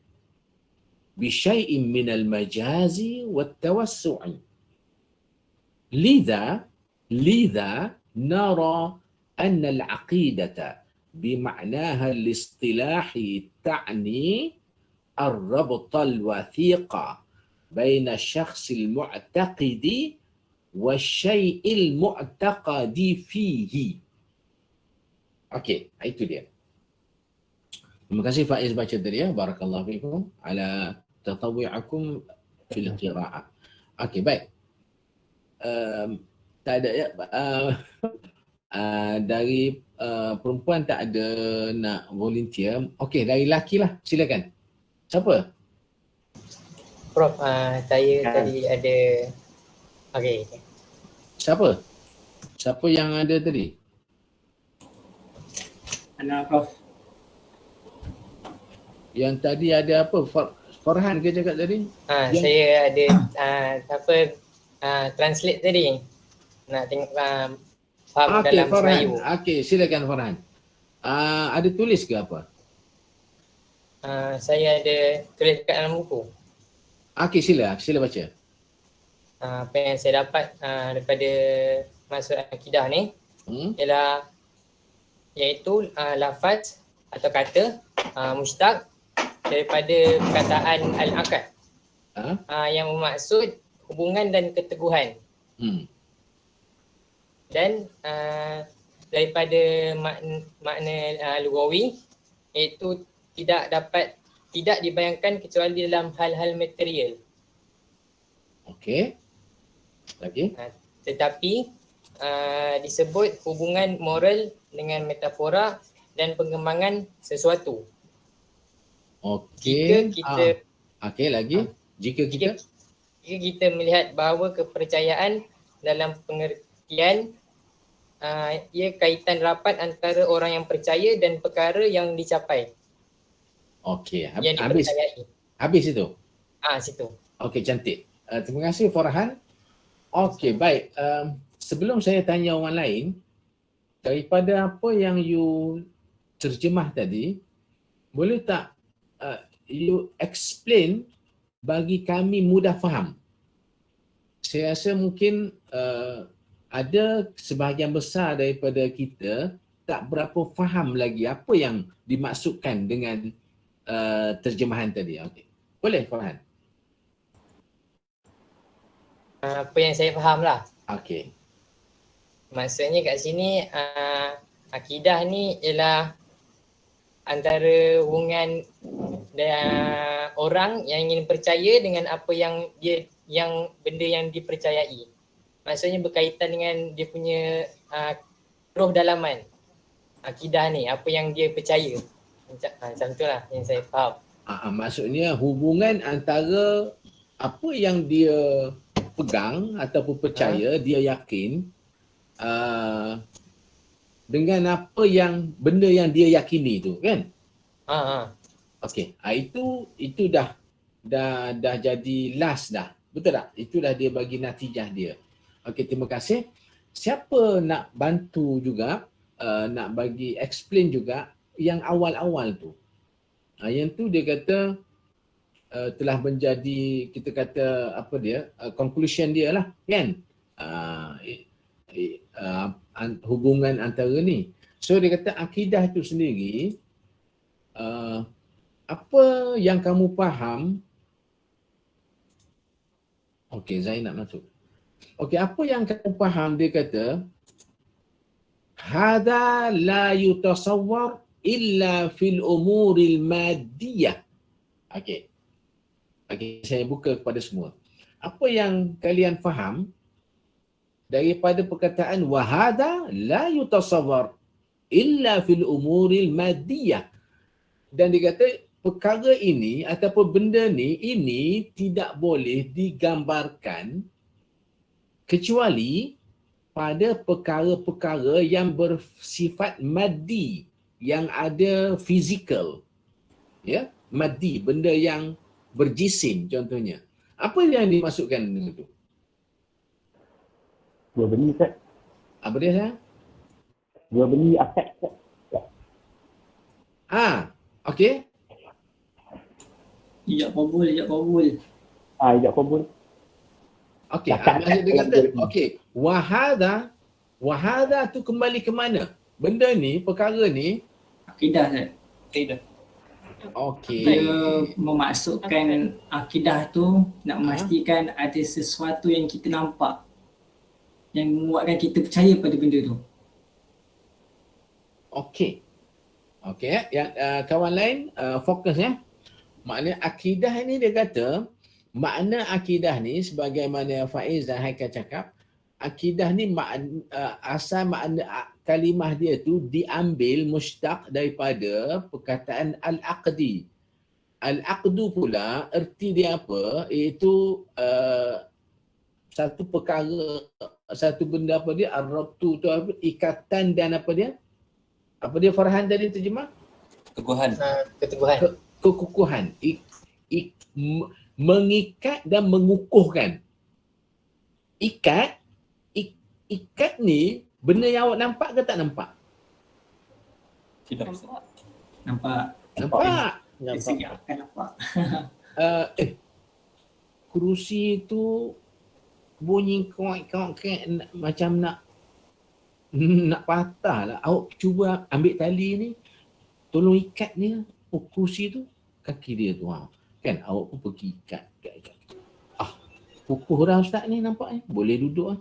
بشيء من المجاز والتوسع لذا نرى أن العقيدة بمعناها الاصطلاحي تعني الربط الوثيق بين الشخص المعتقد والشيء المعتقد فيه. Okey, itu dia. Terima kasih Faiz baca tadi ya. Barakallahu fikum ala tatawu'akum fil qira'ah. Okey, baik. Tak ada ya. Dari perempuan tak ada nak volunteer. Okey, dari lelaki lah. Silakan. Siapa? Prof, saya tadi ada okey. Siapa? Siapa yang ada tadi? Ana Prof. Yang tadi ada apa? Farhan ke cakap tadi? Yang- Saya ada translate tadi. Nak tengok faham dalam Farhan. Melayu. Okey, silakan Farhan. Ada tulis ke apa? Saya ada tulis kat dalam buku. Okey, sila baca. Apa yang saya dapat daripada masuk akidah ni ialah iaitu lafaz atau kata mushtaq daripada perkataan al-aqd yang bermaksud hubungan dan keteguhan. Dan daripada makna lugawi iaitu tidak dibayangkan kecuali dalam hal-hal material. Okey. Lagi? Tetapi disebut hubungan moral dengan metafora dan pengembangan sesuatu. Okey. Jika kita okey, lagi. Jika kita melihat bahawa kepercayaan dalam pengertian ia kaitan rapat antara orang yang percaya dan perkara yang dicapai. Okey, yang dipercayai. Habis itu. Situ. Okey, cantik. Terima kasih Farhan. Okey, baik. Sebelum saya tanya orang lain, daripada apa yang you terjemah tadi, boleh tak you explain bagi kami mudah faham? Saya rasa mungkin ada sebahagian besar daripada kita tak berapa faham lagi apa yang dimaksudkan dengan terjemahan tadi. Okey. Boleh Farhan? Apa yang saya faham lah. Okey. Maksudnya kat sini akidah ni ialah antara hubungan orang yang ingin percaya dengan apa yang benda yang dipercayai. Maksudnya berkaitan dengan dia punya roh dalaman akidah ni, apa yang dia percaya. Macam tu lah yang saya faham. Maksudnya hubungan antara apa yang dia pegang ataupun percaya, dia yakin dengan apa yang benda yang dia yakini tu, kan? Okey. Itu dah jadi last dah. Betul tak? Itu dah dia bagi natijah dia. Okey, terima kasih. Siapa nak bantu juga nak bagi explain juga yang awal-awal tu? Yang tu dia kata telah menjadi, kita kata apa dia, conclusion dia lah, kan? Hubungan antara ni. So dia kata akidah itu sendiri, apa yang kamu faham. Okey, Zain nak masuk. Okey, apa yang kamu faham, dia kata hadza la yutasawwar illa fil umuril maddiyah. Okey. Okey, saya buka kepada semua. Apa yang kalian faham daripada perkataan wa hadza la yutasawwar illa fil umuril maddiyah. Dan dia kata perkara ini ataupun benda ni, ini tidak boleh digambarkan kecuali pada perkara-perkara yang bersifat maddi, yang ada fizikal. Ya, maddi, benda yang berjisim contohnya. Apa yang dimasukkan dengan itu? Dua benda Ustaz. Apa dia saya? Dua benda aspek Ustaz. Okey. Ijab kabul. Ijab kabul. Okey, maksud dia kata okey, wahada tu kembali ke mana? Benda ni, perkara ni Akidah Ustaz. Tidak. okey. Dia memasukkan akidah tu nak memastikan ada sesuatu yang kita nampak yang membuatkan kita percaya pada benda tu. Okey. Okey, yang kawan lain fokus ya. Maknanya akidah ni dia kata, makna akidah ni sebagaimana Faiz dan Haikal cakap, akidah ni asal makna kalimah dia tu diambil mushtaq daripada perkataan al-aqdi. Al-aqdu pula erti dia apa? Iaitu satu perkara, satu benda apa dia? Ar-rabtu tu apa? Ikatan dan apa dia? Apa dia Farhan tadi terjemah? Teguhan. Keteguhan. Kekukuhan. Mengikat dan mengukuhkan. Ikat ni benda yang awak nampak ke tak nampak? Tidak. Nampak. Nampak. Dari segi akan nampak. Kerusi tu bunyi kawak macam nak patah lah. Awak cuba ambil tali ni, tolong ikat ni, kerusi tu, kaki dia tu. Kan awak pun pergi ikat. Kukuh dah ustaz ni nampak ni. Boleh duduk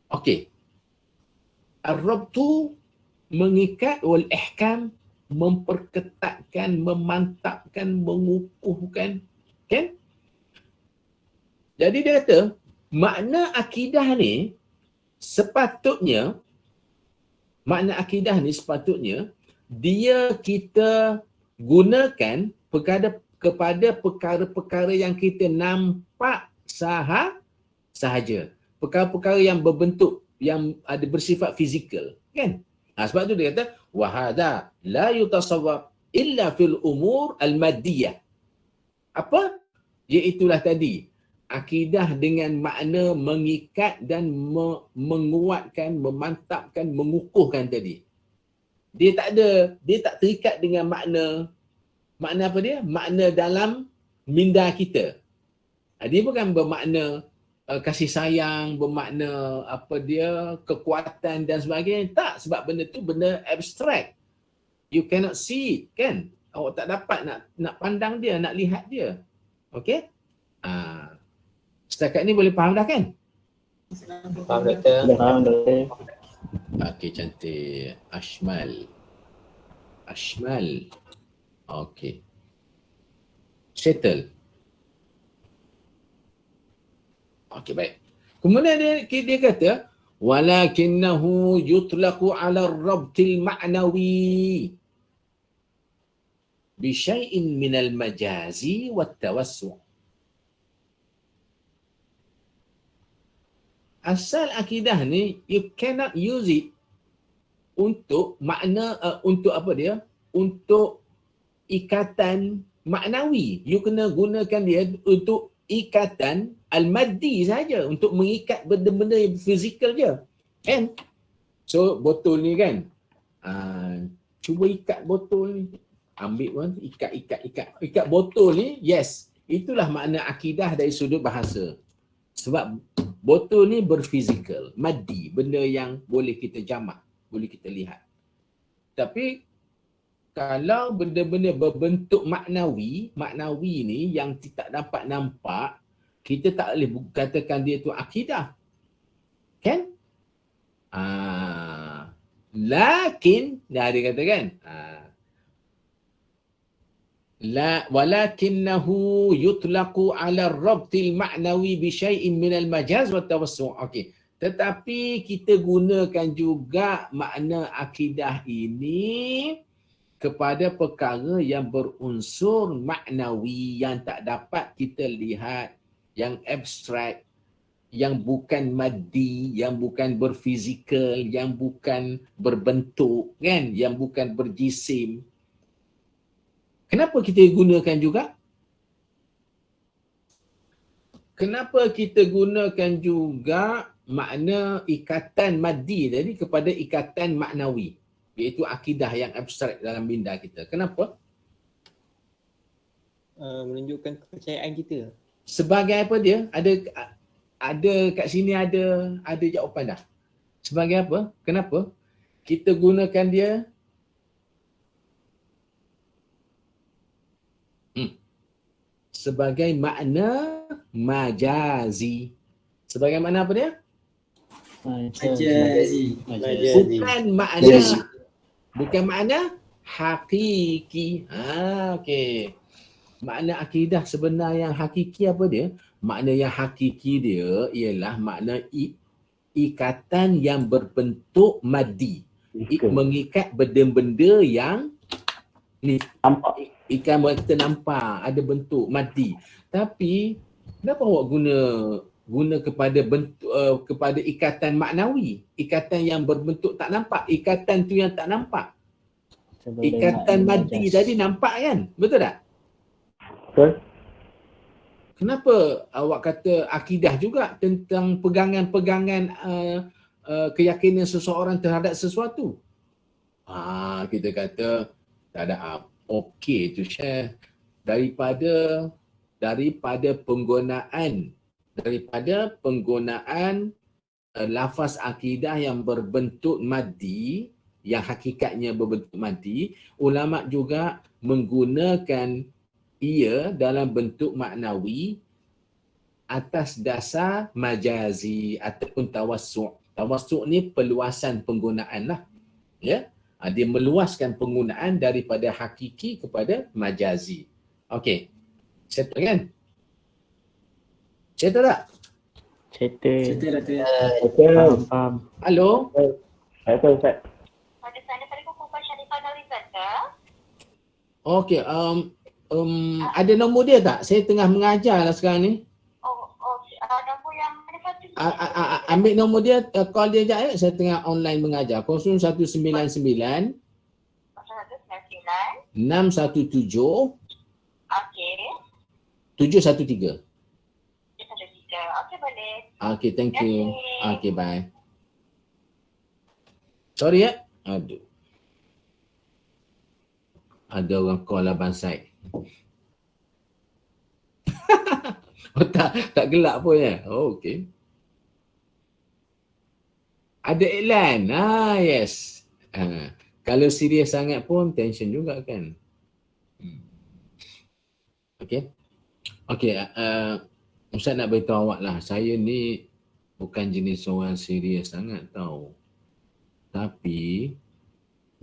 Okey. Ar-rabtu mengikat, wal ihkam memperketatkan, memantapkan, mengukuhkan. Kan? Jadi dia kata, makna akidah ni sepatutnya dia kita gunakan kepada perkara-perkara yang kita nampak sahaja. Perkara-perkara yang berbentuk, yang ada bersifat fizikal. Kan? Sebab tu dia kata, wahada la yutasawwab illa fil umur al-maddiyah. Apa? Iaitulah tadi, akidah dengan makna mengikat dan menguatkan, memantapkan, mengukuhkan tadi. Dia tak terikat dengan makna apa dia? Makna dalam minda kita. Dia bukan bermakna kasih sayang, bermakna apa dia, kekuatan dan sebagainya. Tak, sebab benda tu benda abstrak. You cannot see it, kan? Awak tak dapat nak pandang dia, nak lihat dia. Okey? Setakat ni boleh faham dah kan? Faham doktor? Faham doktor. Okey, cantik. Ashmal. Okey. Settle. Okey, baik. Kemudian dia kata, walakinnahu yutlaqu ala ar-rabtil ma'nawi bi syai'in minal majazi wat tawassu'. Asal akidah ni, you cannot use it untuk makna, untuk apa dia? Untuk ikatan maknawi. You kena gunakan dia untuk ikatan al-maddi saja, untuk mengikat benda-benda yang fizikal je. Kan? So, botol ni kan, cuba ikat botol ni. Ambil pun, ikat botol ni, yes. Itulah makna akidah dari sudut bahasa. Sebab botol ni berfizikal, maddi, benda yang boleh kita jamak, boleh kita lihat. Tapi kalau benda-benda berbentuk maknawi ni yang tidak dapat nampak, kita tak boleh katakan dia tu akidah. Kan? Lakin, dia kata kan, walakinnahu yutlaqu ala ar-rabtil ma'nawi bi syai'in minal majaz wa tawassu'. Okey. Tetapi kita gunakan juga makna akidah ini kepada perkara yang berunsur maknawi, yang tak dapat kita lihat, yang abstrak, yang bukan maddi, yang bukan berfizikal, yang bukan berbentuk, kan? Yang bukan berjisim. Kenapa kita gunakan juga? Kenapa kita gunakan juga makna ikatan maddi tadi kepada ikatan maknawi, iaitu akidah yang abstrak dalam minda kita? Kenapa? Menunjukkan kepercayaan kita. Sebagai apa dia? Ada kat sini ada jawapan dah. Sebagai apa? Kenapa? Kita gunakan dia sebagai makna majazi. Sebagai makna apa dia? Majazi. Bukan makna hakiki. Okey. Makna akidah sebenar yang hakiki apa dia? Makna yang hakiki dia ialah makna ikatan yang berbentuk maddi. Mengikat benda-benda yang Ni Nampak. ikan buat kita nampak ada bentuk mati. Tapi kenapa awak guna kepada bentuk kepada ikatan maknawi, ikatan yang berbentuk tak nampak, ikatan tu yang tak nampak. Ikatan mati tadi nampak kan? Betul tak? Betul? Kenapa awak kata akidah juga tentang pegangan-pegangan keyakinan seseorang terhadap sesuatu? Kita kata tak ada apa. Okey tu Syekh. Daripada penggunaan lafaz akidah yang berbentuk maddi, yang hakikatnya berbentuk maddi, ulama juga menggunakan ia dalam bentuk maknawi atas dasar majazi ataupun tawassuk. Tawassuk ni perluasan penggunaan lah. Ya. Dia meluaskan penggunaan daripada hakiki kepada majazi. Okey. Settle kan? Settle tak? Settle. Betul Datuk. Betul. Faham. Halo? Betul, Ustaz. Pada sana pada kumpulan Syarifah Naurizan ke? Okey. Ada nombor dia tak? Saya tengah mengajar lah sekarang ni. Nombor yang mana satu? Ambil nombor dia, call dia sekejap ya. Saya tengah online mengajar. 0199 199. 617 Okey. 713. 113. Okey, boleh. Okay, thank you. Okay, bye. Sorry ya. Aduh. Ada orang call Abang Said. tak gelak pun ya. Oh, okay. Ada iklan. Yes. Kalau serius sangat pun tension juga kan. Okay. Okay. Ustaz nak beritahu awak lah. Saya ni bukan jenis orang serius sangat tau. Tapi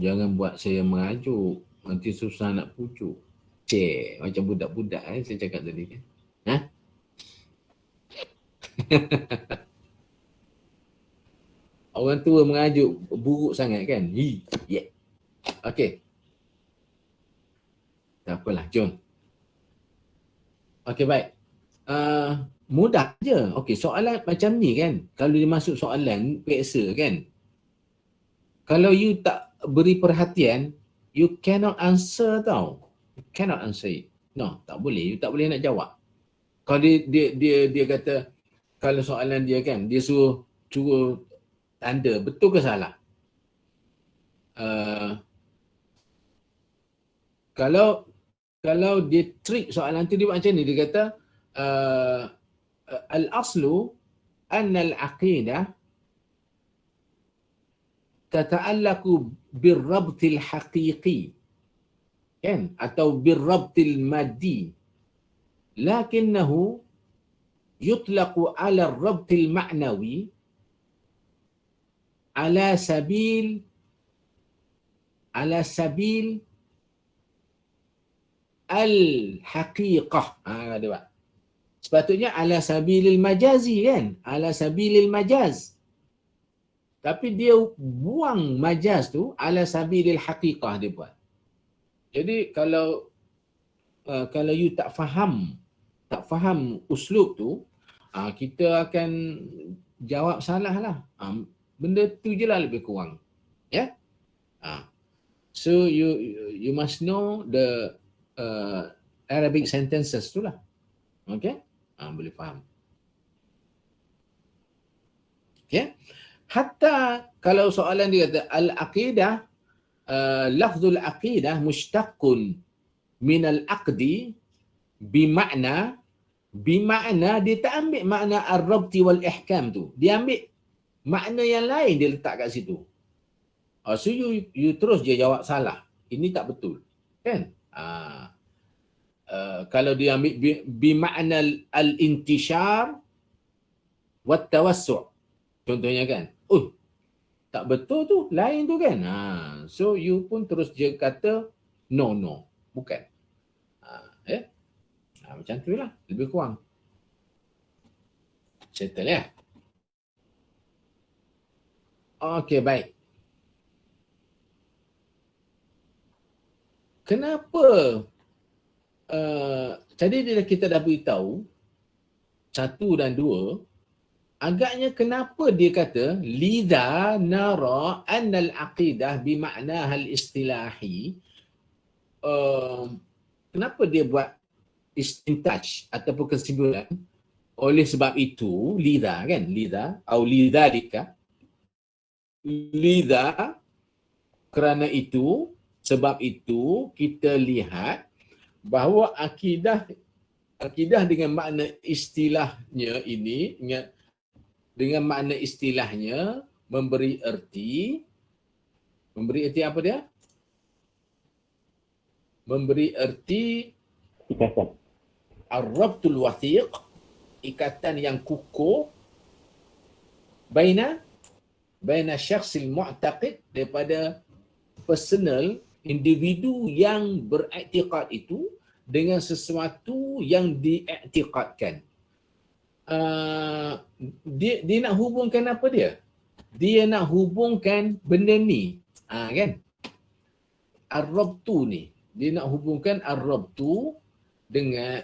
jangan buat saya merajuk. Nanti susah nak pujuk. Cik, macam budak-budak saya cakap tadi kan. Orang tua merajuk buruk sangat kan. Yeah. Okay. Tak apalah, jom. Okay, baik. Mudah je. Okay, soalan macam ni kan. Kalau dia masuk soalan, peksa kan. Kalau you tak beri perhatian, you cannot answer tau. You cannot answer it. No, tak boleh. You tak boleh nak jawab. Kalau dia kata, kalau soalan dia kan, dia suruh tanda, betul ke salah? Kalau dia trick soalan tu, dia buat macam ni. Dia kata, al-aslu anna al-aqidah tata'allaku birrabtil haqiqi. Kan? Atau birrabtil maddi. Lakinnahu yutlaqu ala rabtil ma'nawi ala sabil al-haqiqah. Ada tak? Sepatutnya ala sabilil majazi kan? Ala sabilil majaz. Tapi dia buang majaz tu ala sabilil haqiqah dia buat. Jadi kalau you tak faham uslub tu, kita akan jawab salah lah. Benda tu je lah lebih kurang. Ya? Yeah? So you must know the Arabic sentences tu lah. Okay? Boleh faham. Okay? Hatta kalau soalan dia kata al-aqidah, lafzul aqidah mushtaqun min al-aqdi bima'na dia tak ambil makna ar-rabti wal ihkam tu. Dia ambil makna yang lain dia letak kat situ. So you terus je jawab salah. Ini tak betul. Kan? Kalau dia ambil bima'na al-intishar wat tawassu'. Contohnya kan. Tak betul tu, lain tu kan. So you pun terus je kata no, bukan. Macam tu lah, lebih kurang. Settle ya. Okey, baik. kenapa tadi kita dah beritahu 1 dan 2, agaknya kenapa dia kata lidha nara anna al-aqidah bimakna al-istilahi, kenapa dia buat istintaj ataupun kesimpulan, oleh sebab itu, lidha kan, lidha atau lidhalika, lidha kerana itu, sebab itu kita lihat bahawa akidah dengan makna istilahnya ini, dengan makna istilahnya memberi erti apa dia? Memberi erti Ikatan. ar-rabtul wathiq, ikatan yang kukuh baina syakhsil mu'taqid, daripada personal, individu yang beriktikad itu dengan sesuatu yang diiktikadkan. Dia nak hubungkan apa dia? Dia nak hubungkan benda ni. Kan? Ar-rabtu ni. Dia nak hubungkan ar-rabtu dengan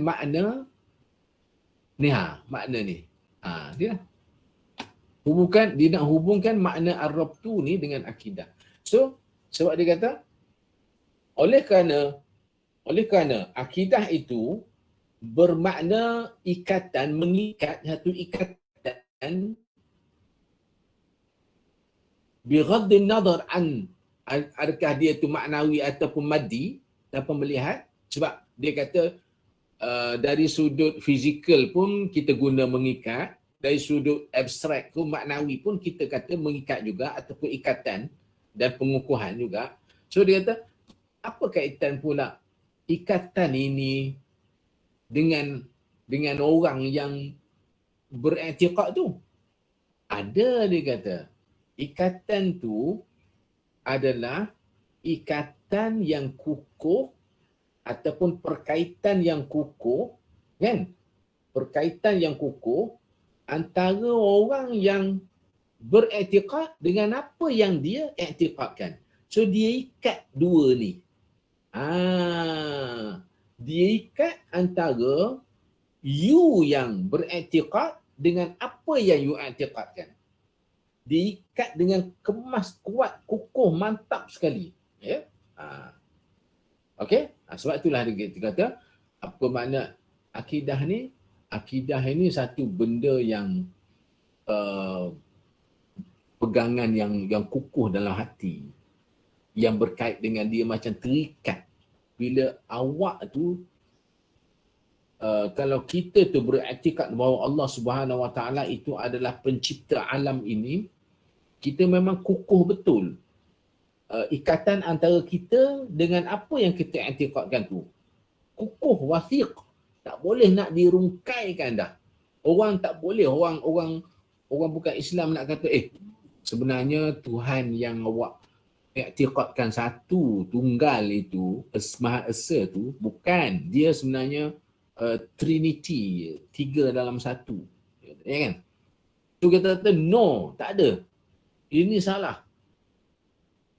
makna ni, makna ni. Dia nak hubungkan makna ar-rabtu ni dengan akidah. So, sebab dia kata oleh kerana akidah itu bermakna ikatan, mengikat, satu ikatan bighaddin nazar an adakah dia tu maknawi ataupun maddi, tanpa melihat, sebab dia kata dari sudut fizikal pun kita guna mengikat, dari sudut abstrak pun, maknawi pun kita kata mengikat juga, ataupun ikatan dan pengukuhan juga. So dia kata, apa kaitan pula ikatan ini dengan orang yang beriktikad tu? Ada, dia kata. Ikatan tu adalah ikatan yang kukuh ataupun perkaitan yang kukuh, kan? Perkaitan yang kukuh antara orang yang beriktikad dengan apa yang dia iktikadkan. So dia ikat dua ni. Dia ikat antara you yang beriktikad dengan apa yang you iktikadkan. Dia ikat dengan kemas, kuat, kukuh, mantap sekali. Ya. Okey? Sebab itulah dia kata, apa makna akidah ni? Akidah ini satu benda yang pegangan yang kukuh dalam hati, yang berkait dengan dia macam terikat. Bila awak tu kalau kita tu beriktikad bahawa Allah Subhanahu Wa Taala itu adalah pencipta alam ini, kita memang kukuh betul ikatan antara kita dengan apa yang kita iktikadkan tu. Kukuh, wathiq, tak boleh nak dirungkaikan dah. Orang tak boleh, orang bukan Islam nak kata sebenarnya Tuhan yang awak iktikadkan satu, tunggal itu, Maha Esa tu, bukan. Dia sebenarnya Trinity, 3 dalam 1. Ya kan? Tu kita kata, no, tak ada. Ini salah.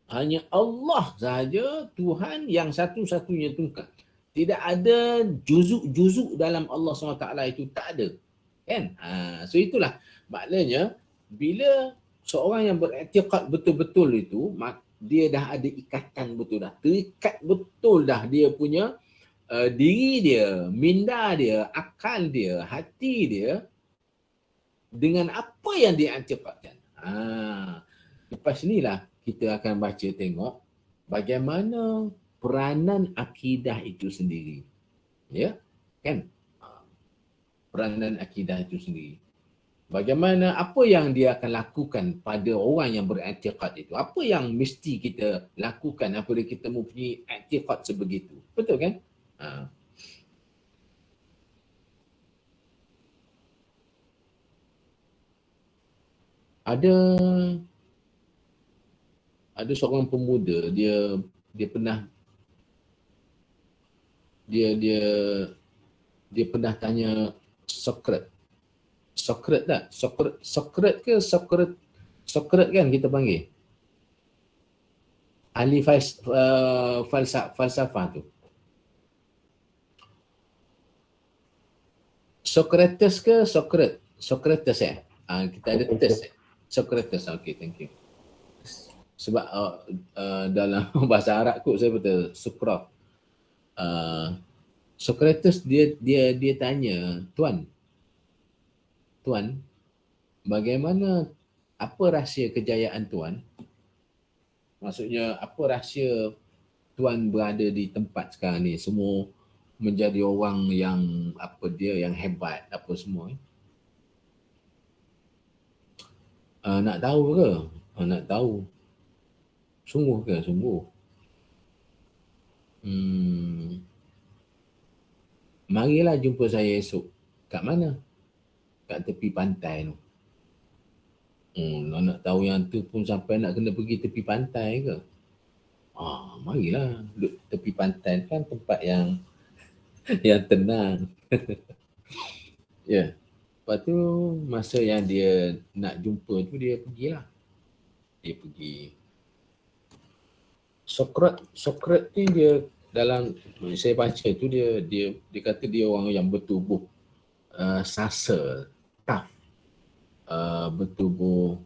Hanya Allah sahaja Tuhan yang satu-satunya tunggal. Tidak ada juzuk-juzuk dalam Allah SWT itu, tak ada. Kan? So itulah maknanya bila seorang yang beriktikad betul-betul itu, dia dah ada ikatan betul dah. Terikat betul dah dia punya diri dia, minda dia, akal dia, hati dia dengan apa yang dia iktikadkan. Lepas inilah kita akan baca tengok bagaimana peranan akidah itu sendiri. Ya, kan? Peranan akidah itu sendiri. Bagaimana, apa yang dia akan lakukan pada orang yang beriktikad itu. Apa yang mesti kita lakukan apabila kita mempunyai iktikad sebegitu. Betul kan? Ada seorang pemuda, dia pernah dia pernah tanya Sokrat tak? Sokrat ke Sokrat kan kita panggil? ahli falsafah tu. Socrates ke Socrates? Socrates kita ada test. Socrates. Okay, thank you. Sebab dalam bahasa Arab kot saya betul Socrates. Socrates dia tanya, Tuan, bagaimana, apa rahsia kejayaan Tuan? Maksudnya apa rahsia Tuan berada di tempat sekarang ni, semua menjadi orang yang yang hebat apa semua. Nak tahu ke? Nak tahu. Sungguh ke? Sungguh. Marilah jumpa saya esok. Kat mana? Kat tepi pantai tu. Nak tahu yang tu pun sampai nak kena pergi tepi pantai ke? Marilah. Duduk tepi pantai kan tempat yang tenang. Ya. Lepas tu masa yang dia nak jumpa tu dia pergilah. Dia pergi. Socrates ni dia dalam saya baca tu dia kata dia orang yang bertubuh sasa, tough. Bertubuh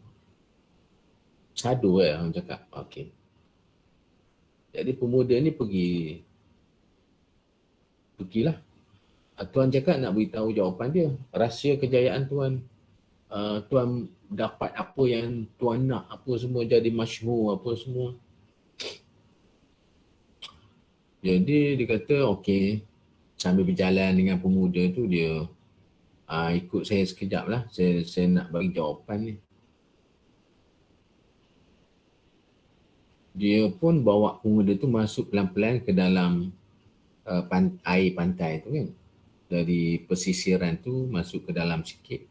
sadu orang cakap. Okey. Jadi pemuda ni pergilah. Tuan cakap nak beritahu jawapan dia. Rahsia kejayaan Tuan. Tuan dapat apa yang Tuan nak, apa semua jadi masyhur, apa semua. Jadi dia kata okey. Sambil berjalan dengan pemuda tu dia ikut saya sekejap lah. Saya nak bagi jawapan ni. Dia pun bawa pemuda tu masuk pelan-pelan ke dalam air pantai tu kan. Dari pesisiran tu masuk ke dalam sikit.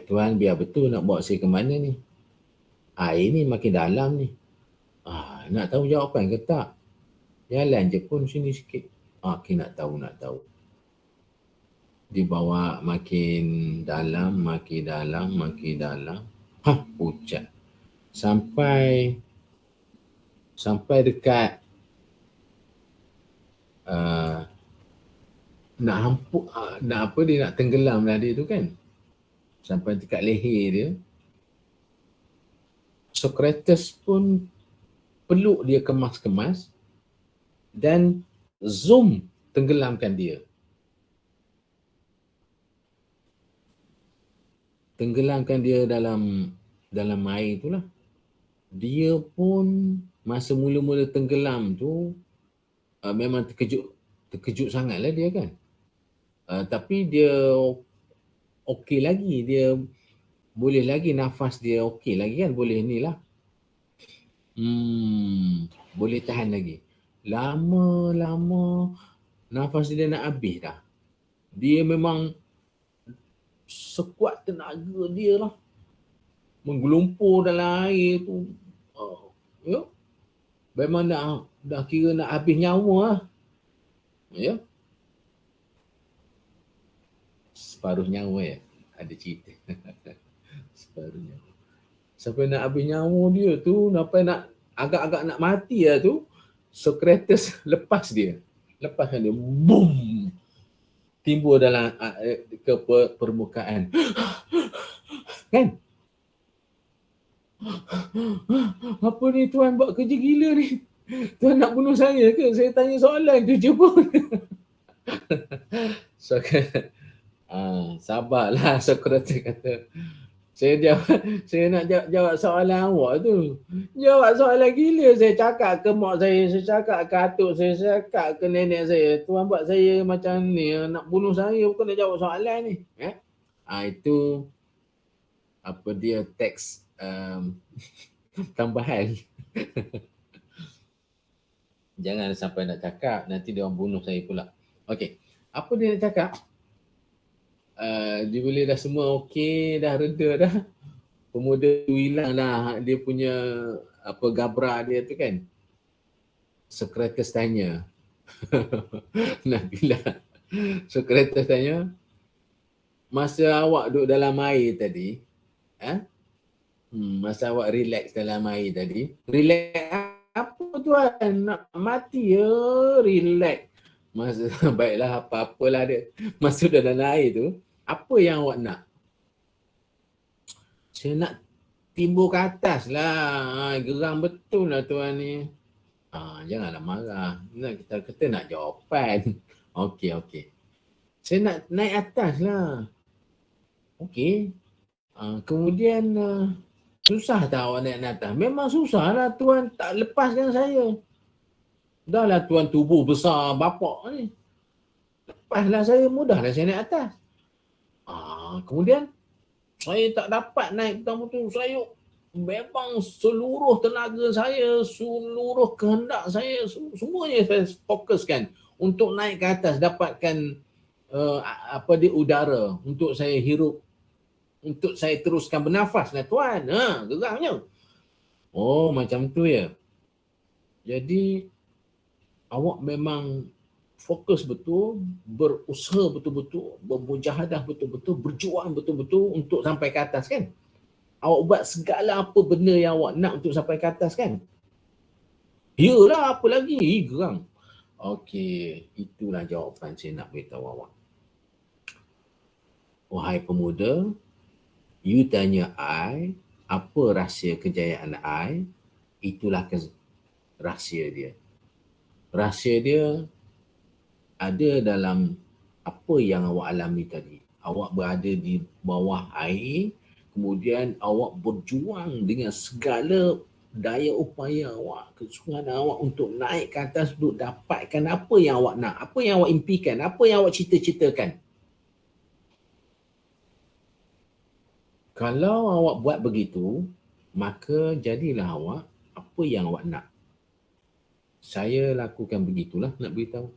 Tuan biar betul nak bawa saya ke mana ni? Air ni makin dalam ni. Nak tahu jawapan ke tak? Jalan je pun sini sikit. Okey, nak tahu. Dia bawa makin dalam. Pucat. Sampai dekat nak tenggelam lah dia tu kan. Sampai dekat leher dia. Socrates pun peluk dia kemas-kemas dan zoom tenggelamkan dia. Tenggelamkan dia dalam air itulah. Dia pun masa mula-mula tenggelam tu memang terkejut sangatlah dia kan. Tapi dia okey lagi, dia boleh lagi nafas dia okey lagi kan, boleh ni lah. Boleh tahan lagi. Lama nafas dia nak habis dah. Dia memang sekuat tenaga dia lah. Menggelumpur dalam air tu. Memang dah kira nak habis nyawa lah. Ya. Separuh nyawa ya. Ada cerita. Separuh nyawa. Sampai nak habis nyawa dia tu, sampai nak agak-agak nak mati lah tu, Socrates lepaskan dia. Boom! Timbul dalam ke permukaan. Kan? Apa ni Tuan buat kerja gila ni? Tuan nak bunuh saya ke? Saya tanya soalan tu je pun. Sabarlah, Socrates kata. Saya nak jawab soalan awak tu. Jawab soalan gila. Saya cakap ke mak saya cakap ke atuk saya cakap ke nenek saya. Tuan buat saya macam ni, nak bunuh saya, bukan nak jawab soalan ni. Itu apa dia teks tambahan. Jangan sampai nak cakap, nanti dia orang bunuh saya pula. Okey, apa dia nak cakap? Dia boleh dah semua okey, dah reda dah. Pemuda tu hilang dah dia punya gabra dia tu kan. Socrates tanya. Nabilah. Socrates tanya, masa awak duduk dalam air tadi, Masa awak relax dalam air tadi. Relax apa tuan? Nak mati ya, relax. Masa baiklah apa-apalah dia. Masuk dalam air tu, apa yang awak nak? Saya nak timbul ke atas lah. Geram betul lah tuan ni. Janganlah marah. Kita kata nak jawapan. Okey. Saya nak naik atas lah. Okey. Kemudian susah tak awak naik atas? Memang susah lah tuan. Tak lepaskan saya. Dah lah tuan tubuh besar bapak ni. Lepaslah saya, mudahlah saya naik atas. Kemudian saya tak dapat naik pertama tu. Saya memang seluruh tenaga saya, seluruh kehendak saya, semuanya saya fokuskan untuk naik ke atas, dapatkan udara untuk saya hirup, untuk saya teruskan bernafas lah tuan. Geramnya. Oh, macam tu ya. Jadi awak memang fokus betul, berusaha betul-betul, bermujahadah betul-betul, berjuang betul-betul untuk sampai ke atas kan? Awak buat segala apa benda yang awak nak untuk sampai ke atas kan? Yalah, apa lagi? Geram. Okey, itulah jawapan saya nak beritahu awak. Wahai pemuda, you tanya I, apa rahsia kejayaan I? Itulah rahsia dia. Rahsia dia ada dalam apa yang awak alami tadi. Awak berada di bawah air, kemudian awak berjuang dengan segala daya upaya awak, kesungguhan awak untuk naik ke atas untuk dapatkan apa yang awak nak, apa yang awak impikan, apa yang awak cita-citakan. Kalau awak buat begitu, maka jadilah awak apa yang awak nak. Saya lakukan begitulah, nak beritahu.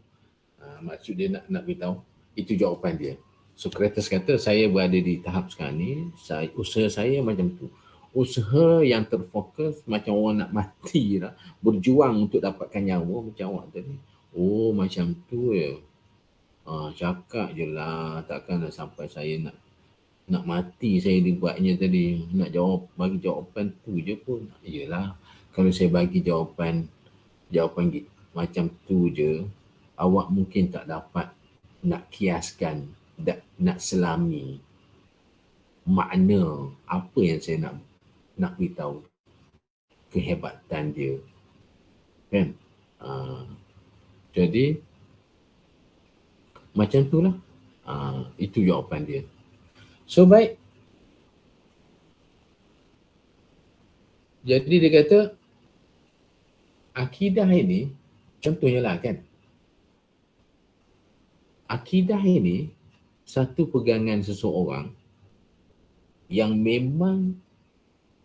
Maksud dia nak beritahu. Itu jawapan dia. Socrates kata, saya berada di tahap sekarang ni, usaha saya macam tu. Usaha yang terfokus macam orang nak mati lah. Berjuang untuk dapatkan nyawa macam awak tadi. Oh, macam tu ya. Cakap je lah. Takkanlah sampai saya nak mati saya dibuatnya tadi. Nak bagi jawapan tu je pun. Yelah, kalau saya bagi jawapan macam tu je, awak mungkin tak dapat nak kiaskan, nak selami makna apa yang saya nak beritahu, kehebatan dia kan. Jadi macam itulah. Itu jawapan dia. So baik, jadi dia kata akidah ini, contohnya lah kan, akidah ini satu pegangan seseorang yang memang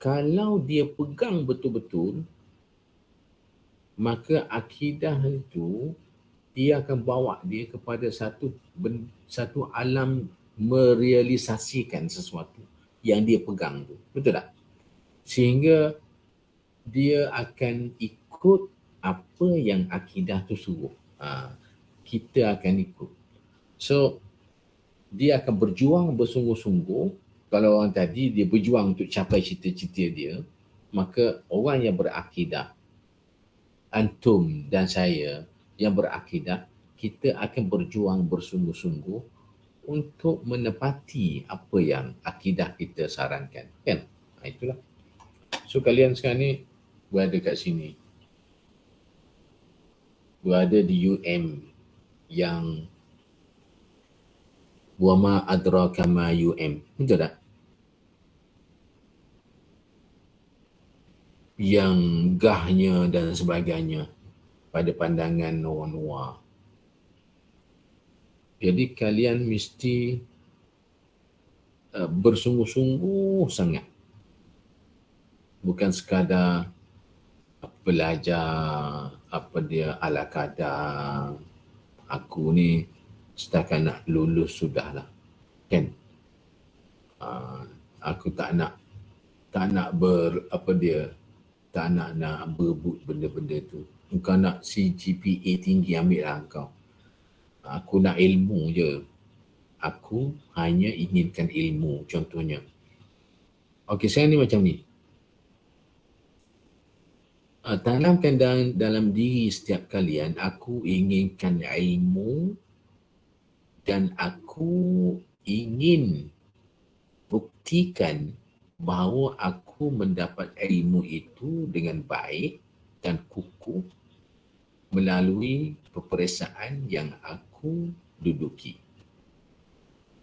kalau dia pegang betul-betul, maka akidah itu dia akan bawa dia kepada satu alam merealisasikan sesuatu yang dia pegang tu. Betul tak? Sehingga dia akan ikut apa yang akidah tu suruh. Kita akan ikut. So, dia akan berjuang bersungguh-sungguh. Kalau orang tadi dia berjuang untuk capai cita-cita dia, maka orang yang berakidah, antum dan saya yang berakidah, kita akan berjuang bersungguh-sungguh untuk menepati apa yang akidah kita sarankan. Kan? Itulah. So, kalian sekarang ni berada kat sini. Berada di UM yang wama adraka ma UM. Betul tak? Yang gahnya dan sebagainya pada pandangan orang luar. Jadi kalian mesti bersungguh-sungguh sangat. Bukan sekadar belajar ala kadar. Aku ni setakat nak lulus sudahlah. Kan? Aku tak nak berebut benda-benda tu. Engkau nak CGPA tinggi, ambil lah engkau. Aku nak ilmu je. Aku hanya inginkan ilmu, contohnya. Okey, sekarang ni macam ni. tanamkan dalam diri setiap kalian, aku inginkan ilmu dan aku ingin buktikan bahawa aku mendapat ilmu itu dengan baik dan kukuh melalui peperiksaan yang aku duduki,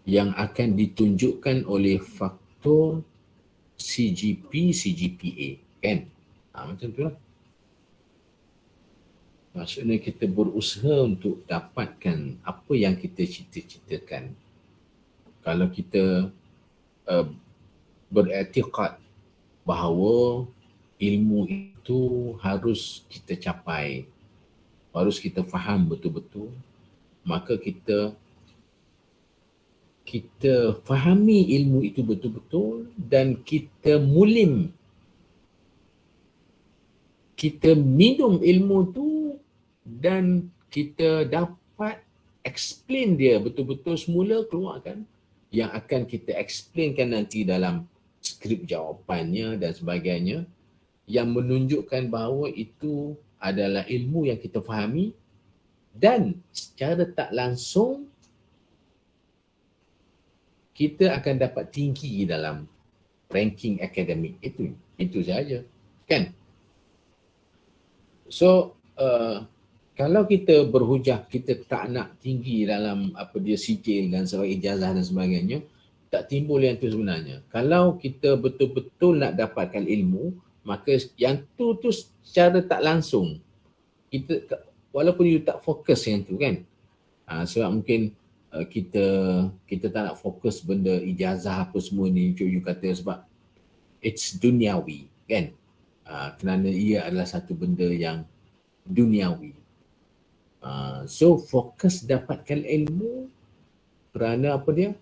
yang akan ditunjukkan oleh faktor CGP, CGPA, kan? Macam tu lah. Maksudnya kita berusaha untuk dapatkan apa yang kita cita-citakan. Kalau kita beriktikad bahawa ilmu itu harus kita capai, harus kita faham betul-betul, maka kita fahami ilmu itu betul-betul dan kita mulim, kita minum ilmu tu dan kita dapat explain dia betul-betul semula, keluarkan yang akan kita explainkan nanti dalam skrip jawapannya dan sebagainya, yang menunjukkan bahawa itu adalah ilmu yang kita fahami dan secara tak langsung kita akan dapat tinggi dalam ranking akademik itu saja, kan? So kalau kita berhujah kita tak nak tinggi dalam sijil dan sebagainya, ijazah dan sebagainya, tak timbul yang tu sebenarnya. Kalau kita betul-betul nak dapatkan ilmu, maka yang tu secara tak langsung kita, walaupun you tak fokus yang tu, kan, sebab mungkin kita tak nak fokus benda ijazah apa semua ni, you kata sebab it's duniawi, kan, kerana ia adalah satu benda yang duniawi. So fokus dapatkan ilmu kerana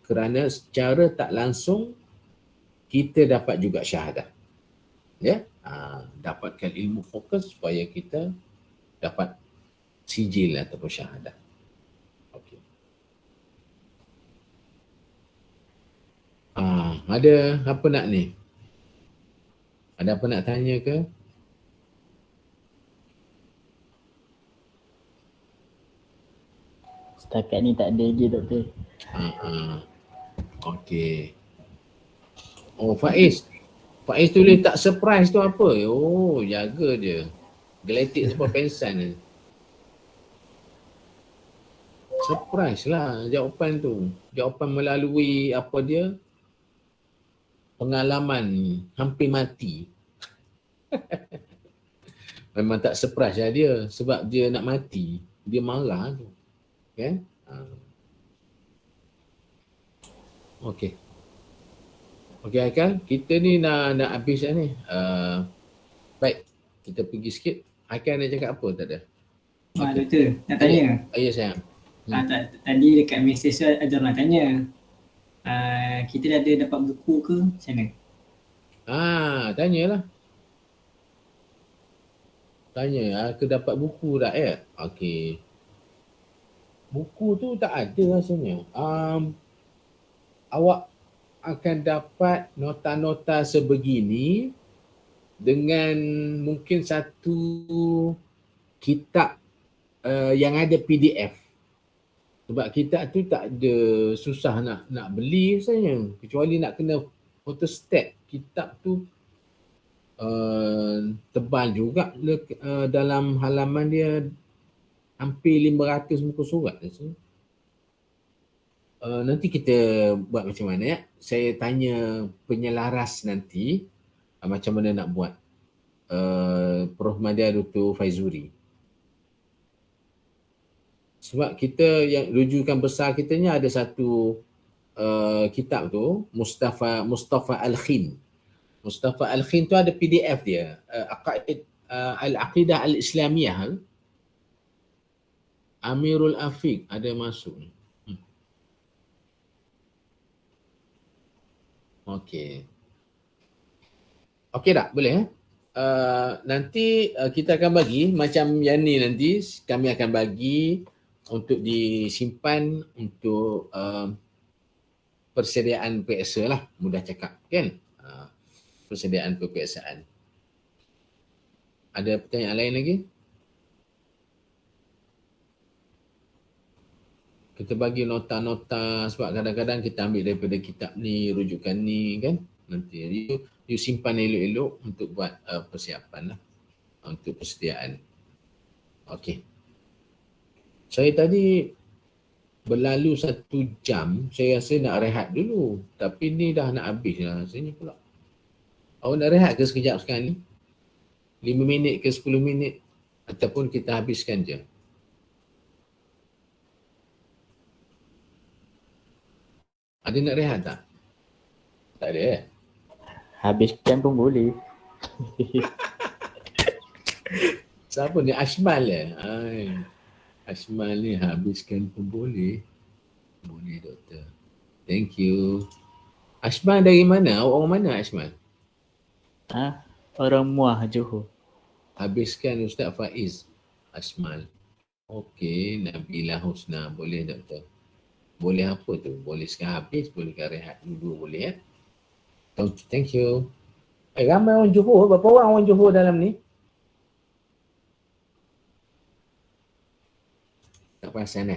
kerana secara tak langsung kita dapat juga syahadah, ya. Dapatkan ilmu, fokus supaya kita dapat sijil ataupun syahadah. Okey. Ada apa nak ni? Ada apa nak tanya ke? Setakat ni tak ada lagi, Doktor. Okey. Oh, Faiz tulis tak surprise tu apa? Oh, jaga dia. Geletik sebab pensan ni. Surprise lah jawapan tu. Jawapan melalui pengalaman hampir mati. Memang tak surprise lah dia sebab dia nak mati. Dia marah tu. Kan? Okey. Okey Haikal, kita ni nak habis dah ni. Baik, kita pergi sikit. Haikal nak cakap apa tak ada? Doktor, nak tanya. Ya sayang. Tadi dekat mesej tu Azhar nak tanya. Kita dah ada dapat buku ke macam mana? Tanyalah. Tanya, aku dapat buku tak ya? Okey. Buku tu tak ada rasanya. Awak akan dapat nota-nota sebegini dengan mungkin satu kitab yang ada PDF. Sebab kitab tu tak ada, susah nak beli rasanya. Kecuali nak kena photostat. Kitab tu tebal juga, dalam halaman dia hampir 500 muka surat rasanya. Nanti kita buat macam mana ya. Saya tanya penyelaras nanti macam mana nak buat. Prof. Madya Dr. Faizuri. Sebab kita yang rujukan besar kita ni ada satu kitab tu, Mustafa Al-Khin. Mustafa Al-Khin tu ada PDF dia. Al-Aqidah Al-Islamiyah. Amirul Afiq ada masuk ni. Okey. Okey tak? Boleh nanti kita akan bagi macam yang ni, nanti kami akan bagi untuk disimpan untuk persediaan periksa lah, mudah cakap kan. Persediaan peperiksaan. Ada pertanyaan lain lagi? Kita bagi nota-nota sebab kadang-kadang kita ambil daripada kitab ni, rujukan ni kan. Nanti you simpan elok-elok untuk buat persiapan lah. Untuk persediaan. Okey. Saya tadi berlalu 1 jam, saya rasa nak rehat dulu. Tapi ni dah nak habis lah rasanya pula. Awak nak rehat ke sekejap sekarang ni? 5 minit ke 10 minit? Ataupun kita habiskan je? Ada nak rehat tak? Tak ada eh? Habiskan pun boleh. Siapa ni? Ashmal Ay. Ashmal ni habiskan pun boleh. Boleh doktor. Thank you. Ashmal dari mana? Awak orang mana Ashmal? Orang Muar, Johor. Habiskan Ustaz Faiz. Ashmal. Okey, Nabila Husna. Boleh doktor. Boleh apa tu? Boleh sekarang habis, boleh rehat dulu, boleh ya? Thank you. Ramai orang Johor. Berapa orang Johor dalam ni? Tak perasan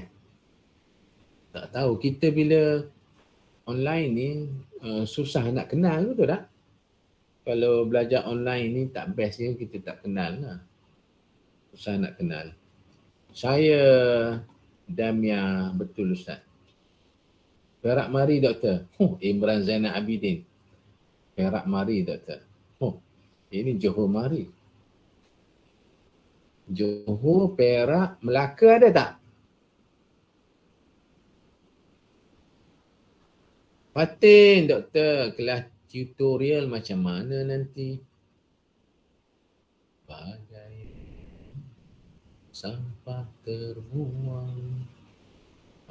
Tak tahu. Kita bila online ni susah nak kenal, betul tak? Kalau belajar online ni tak best je, kita tak kenal lah. Susah nak kenal. Saya Damia, betul Ustaz. Perak mari doktor. Imran Zainal Abidin. Perak mari doktor. Ini Johor mari. Johor, Perak, Melaka ada tak? Fatin doktor, kelas tutorial macam mana nanti? Bagai sampah terbuang.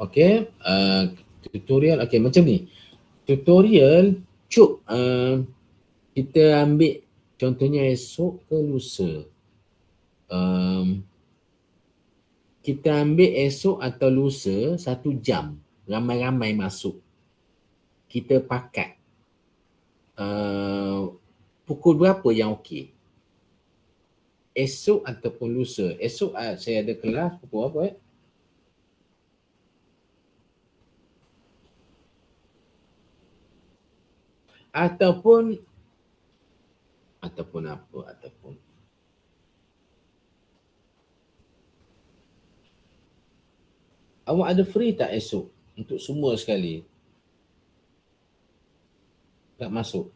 Okey, tutorial okey macam ni. Tutorial cuk kita ambil contohnya esok ke lusa. Kita ambil esok atau lusa 1 jam. Ramai-ramai masuk. Kita pakat. Pukul berapa yang okey? Esok ataupun lusa. Esok saya ada kelas pukul apa Ataupun awak ada free tak esok untuk semua sekali? Tak masuk.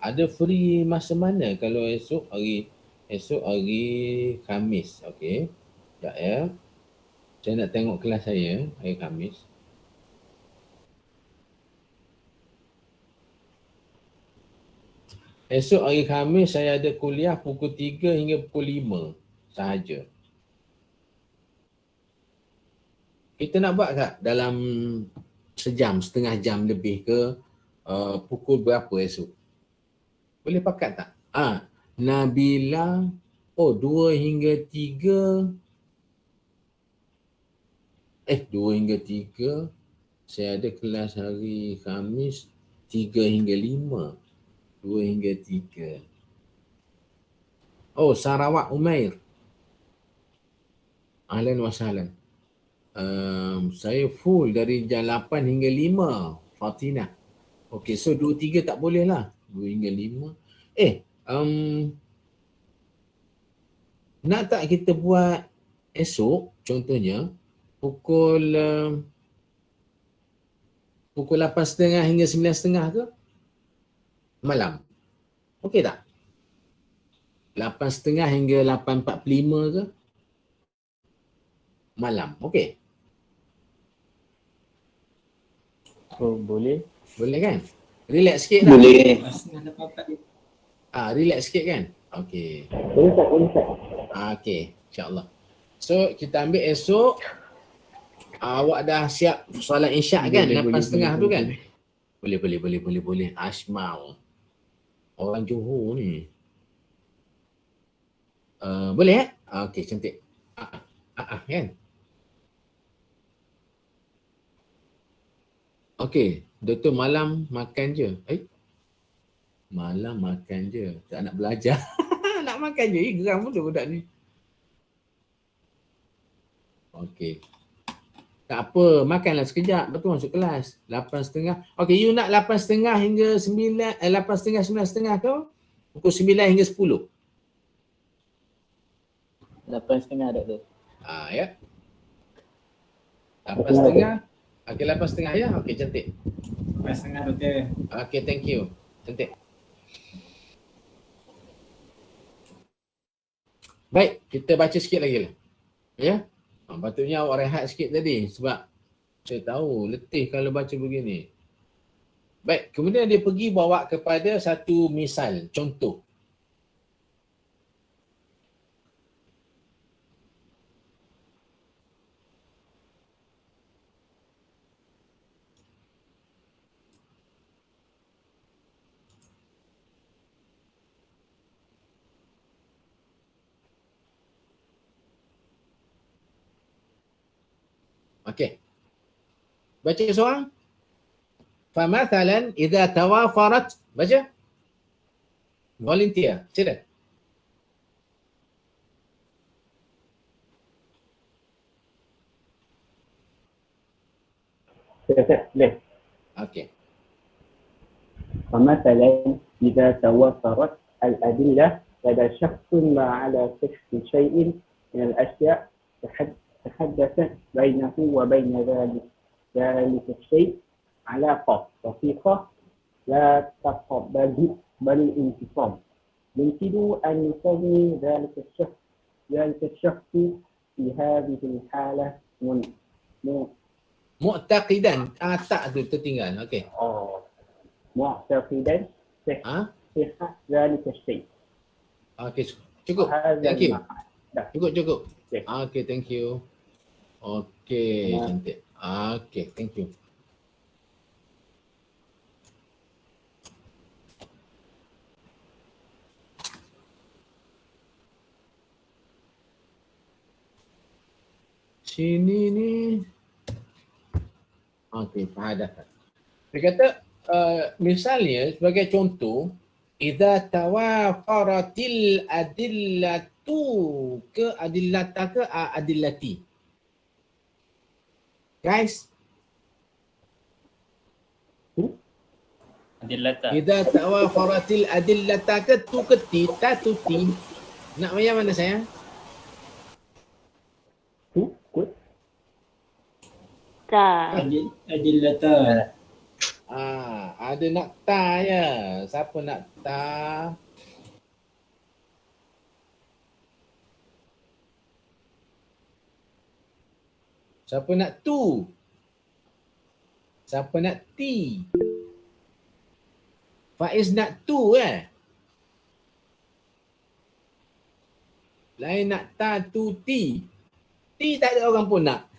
Ada free masa mana kalau esok hari Khamis, okey. Sekejap ya. Saya nak tengok kelas saya hari Khamis. Esok hari Khamis saya ada kuliah pukul 3 hingga pukul 5 sahaja. Kita nak buat tak dalam sejam, setengah jam lebih ke pukul berapa esok? Boleh pakat tak? Nabila, 2 hingga 3. 2 hingga 3. Saya ada kelas hari Khamis 3 hingga 5. 2 hingga 3. Sarawak Umair. Ahlan wa sahlan. Saya full dari jam 8 hingga 5. Fatina. Okey, so 2, 3 tak boleh lah. 2 hingga 5. Nak tak kita buat esok contohnya pukul 8.30 hingga 9.30 ke? Malam. Okey tak? 8.30 hingga 8.45 ke? Malam. Okey? Boleh. Boleh kan? Relax sikit lah. Boleh. Relax sikit kan? Okey. Boleh tak? Okey. InsyaAllah. So, kita ambil esok. Awak dah siap solat isyak kan? 8.30 tu kan? Boleh. Ashmal. Orang Johor ni. Boleh Okey, cantik. Kan? Okey. Doktor malam makan je. Malam makan je. Tak nak belajar. Nak makan je. Geram pun budak ni. Okey. Tak apa. Makanlah sekejap. Lepas tu masuk kelas. 8.30. Okey, you nak 8.30 hingga 9, 8.30, 9.30 ke? Pukul 9 hingga 10. 8.30 doktor. Ya. 8.30. Okey, 8.30 ya. Okey, cantik. Setengah doktor. Okey, thank you. Cantik. Baik, kita baca sikit lagi lah. Ya. Patutnya awak rehat sikit tadi sebab saya tahu letih kalau baca begini. Baik, kemudian dia pergi bawa kepada satu misal, contoh. Okey. Baca seorang. Famathalan idza tawafarat. Baca. Volunteer. Sila. boleh. Okey. فمثلا إذا توفرت الأدلة لدى شخص ما على كشف شيء من الأشياء تحدثت بينه وبين ذلك الشيء علاقة وثيقة لا تقبل الانفصام. يمكن أن نسمي ذلك الشخص في هذه الحالة Mu'taqidan. Tak tu tertinggal. Okey. معتقدا صحة ذلك الشيء. Okey, cukup. هذا Thank you. المعنى. Cukup. Okey. Okey, thank you. Okey, cantik. Okey, thank you. Sini ni. Okey, fahadah. Dia kata misalnya sebagai contoh, idza tawafaratil adillatu ke adillata ke adillati. Guys, Adillata. idza tawafaratil adillata ke tu ke ti, ta tu ti. Nak bayar mana saya? Adillata. Ada nak ta ya. Siapa nak ta? Siapa nak tu? Siapa nak ti? Faiz nak tu Lain nak ta, tu, ti. Ti tak ada orang pun nak.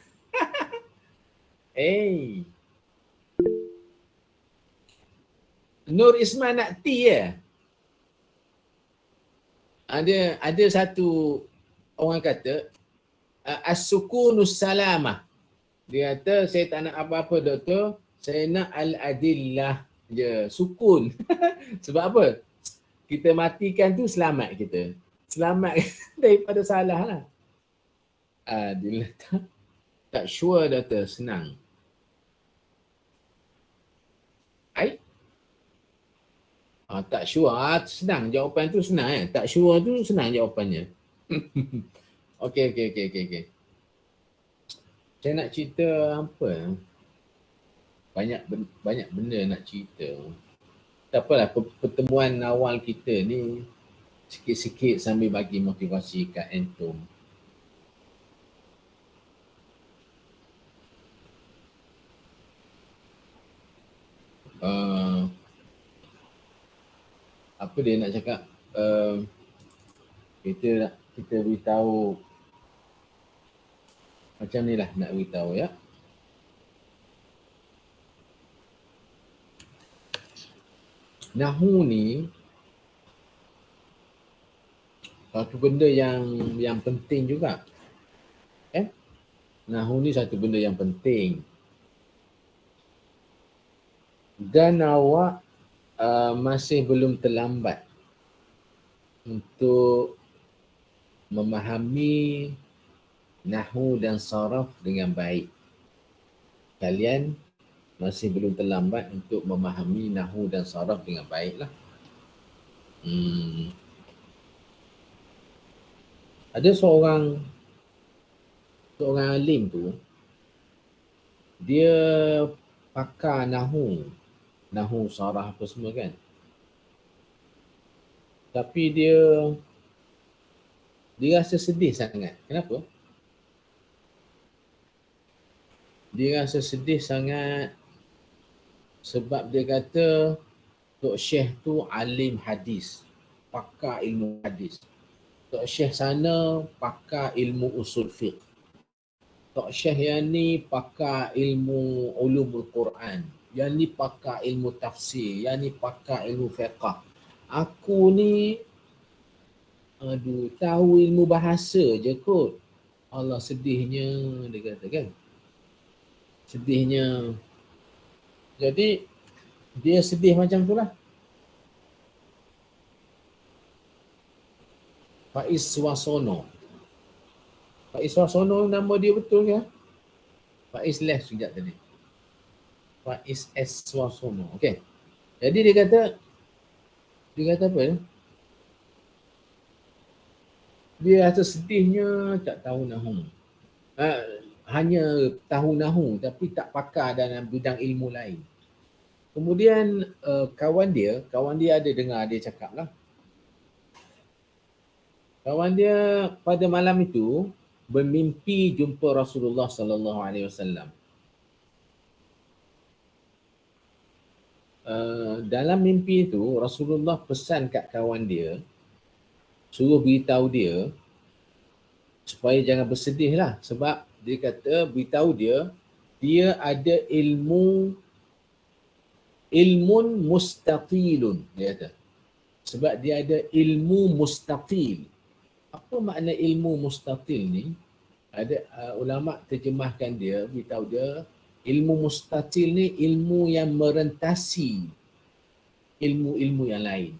Nur Isman nak ti Ada satu orang kata as-sukunus salamah. Dia kata saya tak nak apa-apa doktor, saya nak al-adillah je, sukun. Sebab apa? Kita matikan tu selamat kita. Selamat daripada salah lah. Adillah tak sure doktor, senang. Tak sure, senang jawapan tu senang Tak sure tu senang jawapannya. Okey. Saya nak cerita apa? Banyak benda nak cerita. Tak apalah, pertemuan awal kita ni sikit-sikit sambil bagi motivasi kat antum. Apa dia nak cakap? Kita beritahu macam ni lah nak beritahu ya. Nahu ni satu benda yang penting juga. Nahu ni satu benda yang penting. Dan awak masih belum terlambat untuk memahami nahwu dan saraf dengan baik. Kalian masih belum terlambat untuk memahami nahwu dan saraf dengan baiklah. Ada seorang alim tu, dia pakar nahwu saraf apa semua kan. Tapi dia rasa sedih sangat. Kenapa? Dia rasa sedih sangat sebab dia kata Tok Syekh tu alim hadis, pakar ilmu hadis. Tok Syekh sana pakar ilmu usul fiqh. Tok Syekh yang ni pakar ilmu ulumul Quran. Yang ni pakar ilmu tafsir. Yang ni pakar ilmu fiqh. Aku ni tahu ilmu bahasa je kot. Allah sedihnya, dia kata kan. Sedihnya. Jadi dia sedih macam tu lah. Faiz Swasono. Faiz Swasono nama dia betul ke? Faiz left sekejap tadi. Faiz S. Swasono. Okey. Jadi dia kata apa ya? Dia rasa sedihnya tak tahu nahwu. Hanya tahu nahwu tapi tak pakar dalam bidang ilmu lain. Kemudian kawan dia ada dengar dia cakap lah. Kawan dia pada malam itu bermimpi jumpa Rasulullah sallallahu alaihi wasallam. Dalam mimpi itu Rasulullah pesan kat kawan dia, suruh beritahu dia supaya jangan bersedih lah, sebab dia kata beritahu dia ada ilmun mustaqilun, dia kata. Sebab dia ada ilmu mustaqil. Apa makna ilmu mustaqil ni? Ada ulama terjemahkan dia, beritahu dia ilmu mustaqil ni ilmu yang merentasi ilmu-ilmu yang lain.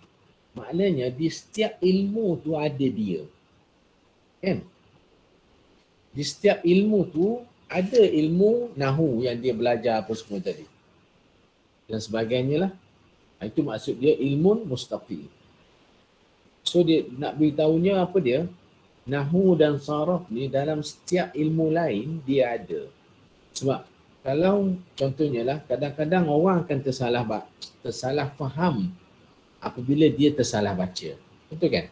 Maknanya di setiap ilmu tu ada dia. Kan? Di setiap ilmu tu ada ilmu nahwu yang dia belajar apa semua tadi. Dan sebagainya lah. Itu maksud dia ilmun mustaqil. So dia nak beritahunya apa dia? Nahwu dan saraf ni dalam setiap ilmu lain dia ada. Sebab kalau contohnya lah, kadang-kadang orang akan tersalah faham apabila dia tersalah baca. Betul kan?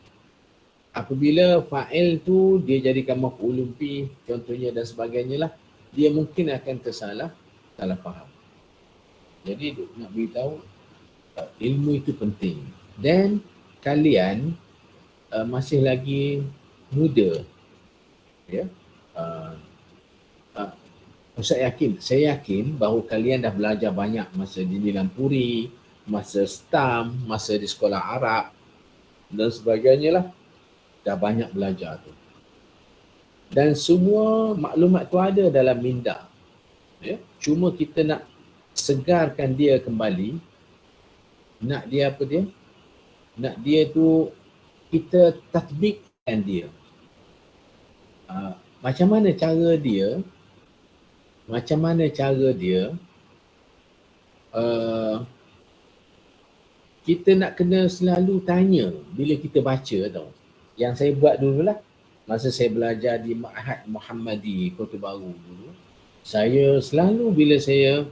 Apabila fa'il tu dia jadikan maf'ulun bih contohnya dan sebagainya lah, dia mungkin akan salah faham. Jadi nak beritahu ilmu itu penting. Dan kalian masih lagi muda. Ya. Saya yakin bahawa kalian dah belajar banyak masa di Nilampuri, masa STAM, masa di sekolah Arab dan sebagainya lah. Dah banyak belajar tu. Dan semua maklumat tu ada dalam minda. Ya? Cuma kita nak segarkan dia kembali. Nak dia apa dia? Nak dia tu kita tatbikkan dia. Macam mana cara dia? Kita nak kena selalu tanya bila kita baca tau. Yang saya buat dululah masa saya belajar di Ma'had Muhammadi Kota Baru dulu. Saya selalu bila saya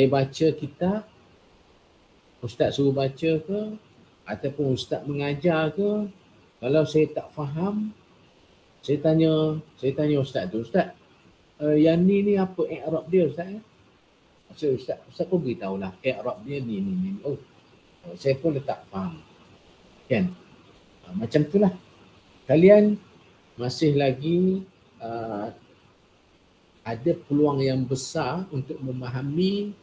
baca kitab, ustaz suruh baca ke ataupun ustaz mengajar ke, kalau saya tak faham, saya tanya ustaz tu, ustaz yang ni apa i'rab dia ustaz? Ustaz pun beritahulah i'rab dia ni. Oh, saya pun tak faham. Kan? Macam itulah. Kalian masih lagi ada peluang yang besar untuk memahami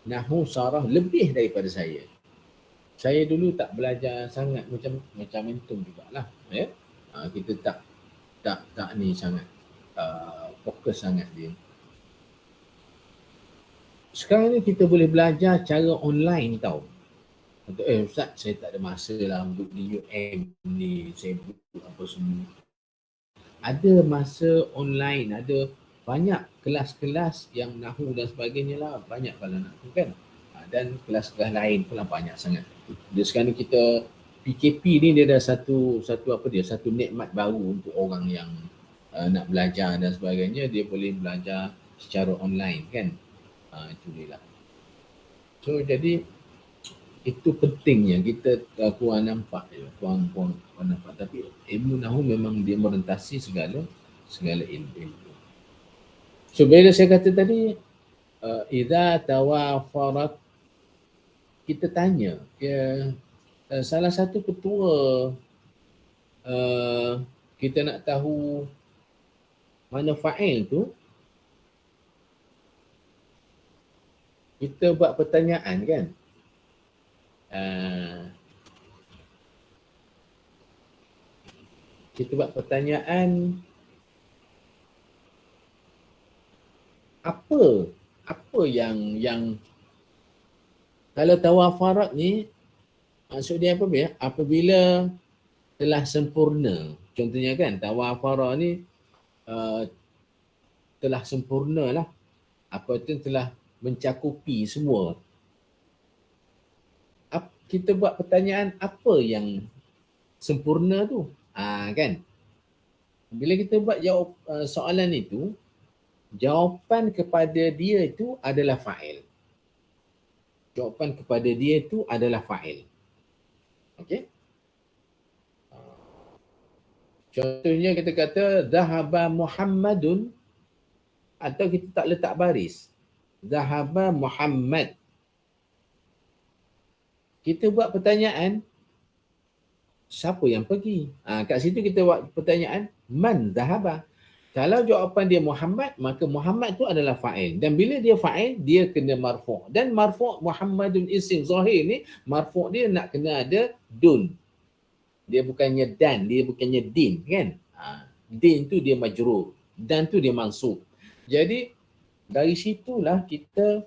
nahwu saraf lebih daripada saya. Saya dulu tak belajar sangat macam antum jugalah, ya. Kita tak ni sangat fokus sangat dia. Sekarang ni kita boleh belajar cara online tau. Kata, Ustaz, saya tak ada masa lah untuk di UM ni, saya buat apa semua. Ada masa online, ada banyak kelas-kelas yang Nahu dan sebagainya lah, banyak kalau nak tu kan. Dan kelas-kelas lain pula banyak sangat. Dia sekarang ni kita PKP ni dia dah satu nikmat baru untuk orang yang nak belajar dan sebagainya, dia boleh belajar secara online kan. Itu dia lah. So jadi itu pentingnya kita kurang nampak je, kurang nampak. Tapi ilmu Nahu memang dia merentasi segala ilmu. So bila saya kata tadi idza tawafarat, kita tanya salah satu ketua kita nak tahu mana fa'il tu, kita buat pertanyaan kan. Kita buat pertanyaan apa yang kalau tawafarat ni maksud dia apa ya? Apabila telah sempurna. Contohnya kan tawafarat ni telah sempurna lah. Apa tu telah mencakupi semua. Kita buat pertanyaan apa yang sempurna tu? Kan? Bila kita buat jawab soalan itu, jawapan kepada dia itu adalah fa'il. Jawapan kepada dia itu adalah fa'il. Okey? Contohnya kita kata Zahaba Muhammadun, atau kita tak letak baris. Zahaba Muhammad. Kita buat pertanyaan, siapa yang pergi? Kat situ kita buat pertanyaan, man zahaba. Kalau jawapan dia Muhammad, maka Muhammad tu adalah fa'il. Dan bila dia fa'il, dia kena marfu'. Dan marfu' Muhammadun isim zahir ni, marfu' dia nak kena ada dun. Dia bukannya dan, dia bukannya din kan. Din tu dia majrur, dan tu dia mansub. Jadi dari situlah kita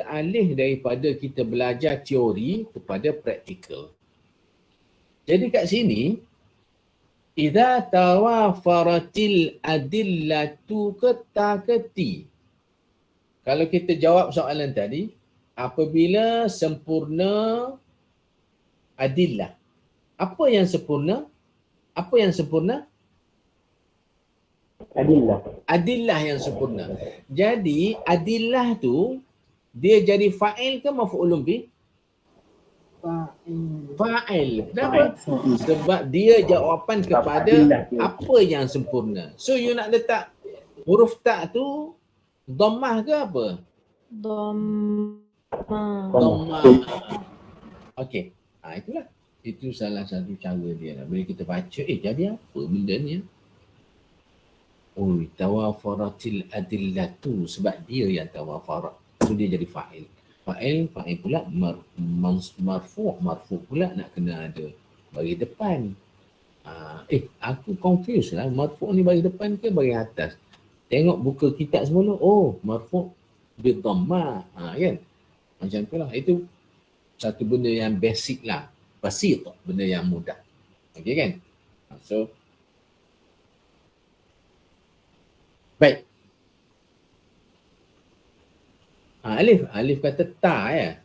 alih daripada kita belajar teori kepada praktikal. Jadi kat sini, idza tawafaratil adillatu ketaketi. Kalau kita jawab soalan tadi, apabila sempurna adillah. Apa yang sempurna? Apa yang sempurna? Adillah. Adillah yang sempurna. Jadi adillah tu dia jadi fa'il ke maf'ulun bih? Fa'il. Kenapa? Sebab dia jawapan kepada apa yang sempurna. So you nak letak huruf ta tu dhammah ke apa? Dhammah. Okey. Itulah. Itu salah satu cara dia lah. Bila kita baca, jadi apa benda ni? Tawafaratil adillatu, sebab dia yang tawafarat. So dia jadi fa'il. Fa'il pula marfu' pula nak kena ada bagi depan. Aku confuse lah. Marfu' ni bagi depan ke bagi atas? Tengok buka kitab semula. Marfu' bidhammah. Kan? Macam tu lah. Itu satu benda yang basic lah. Basit, benda yang mudah. Okey kan? So, baik. Alif kata ta ya.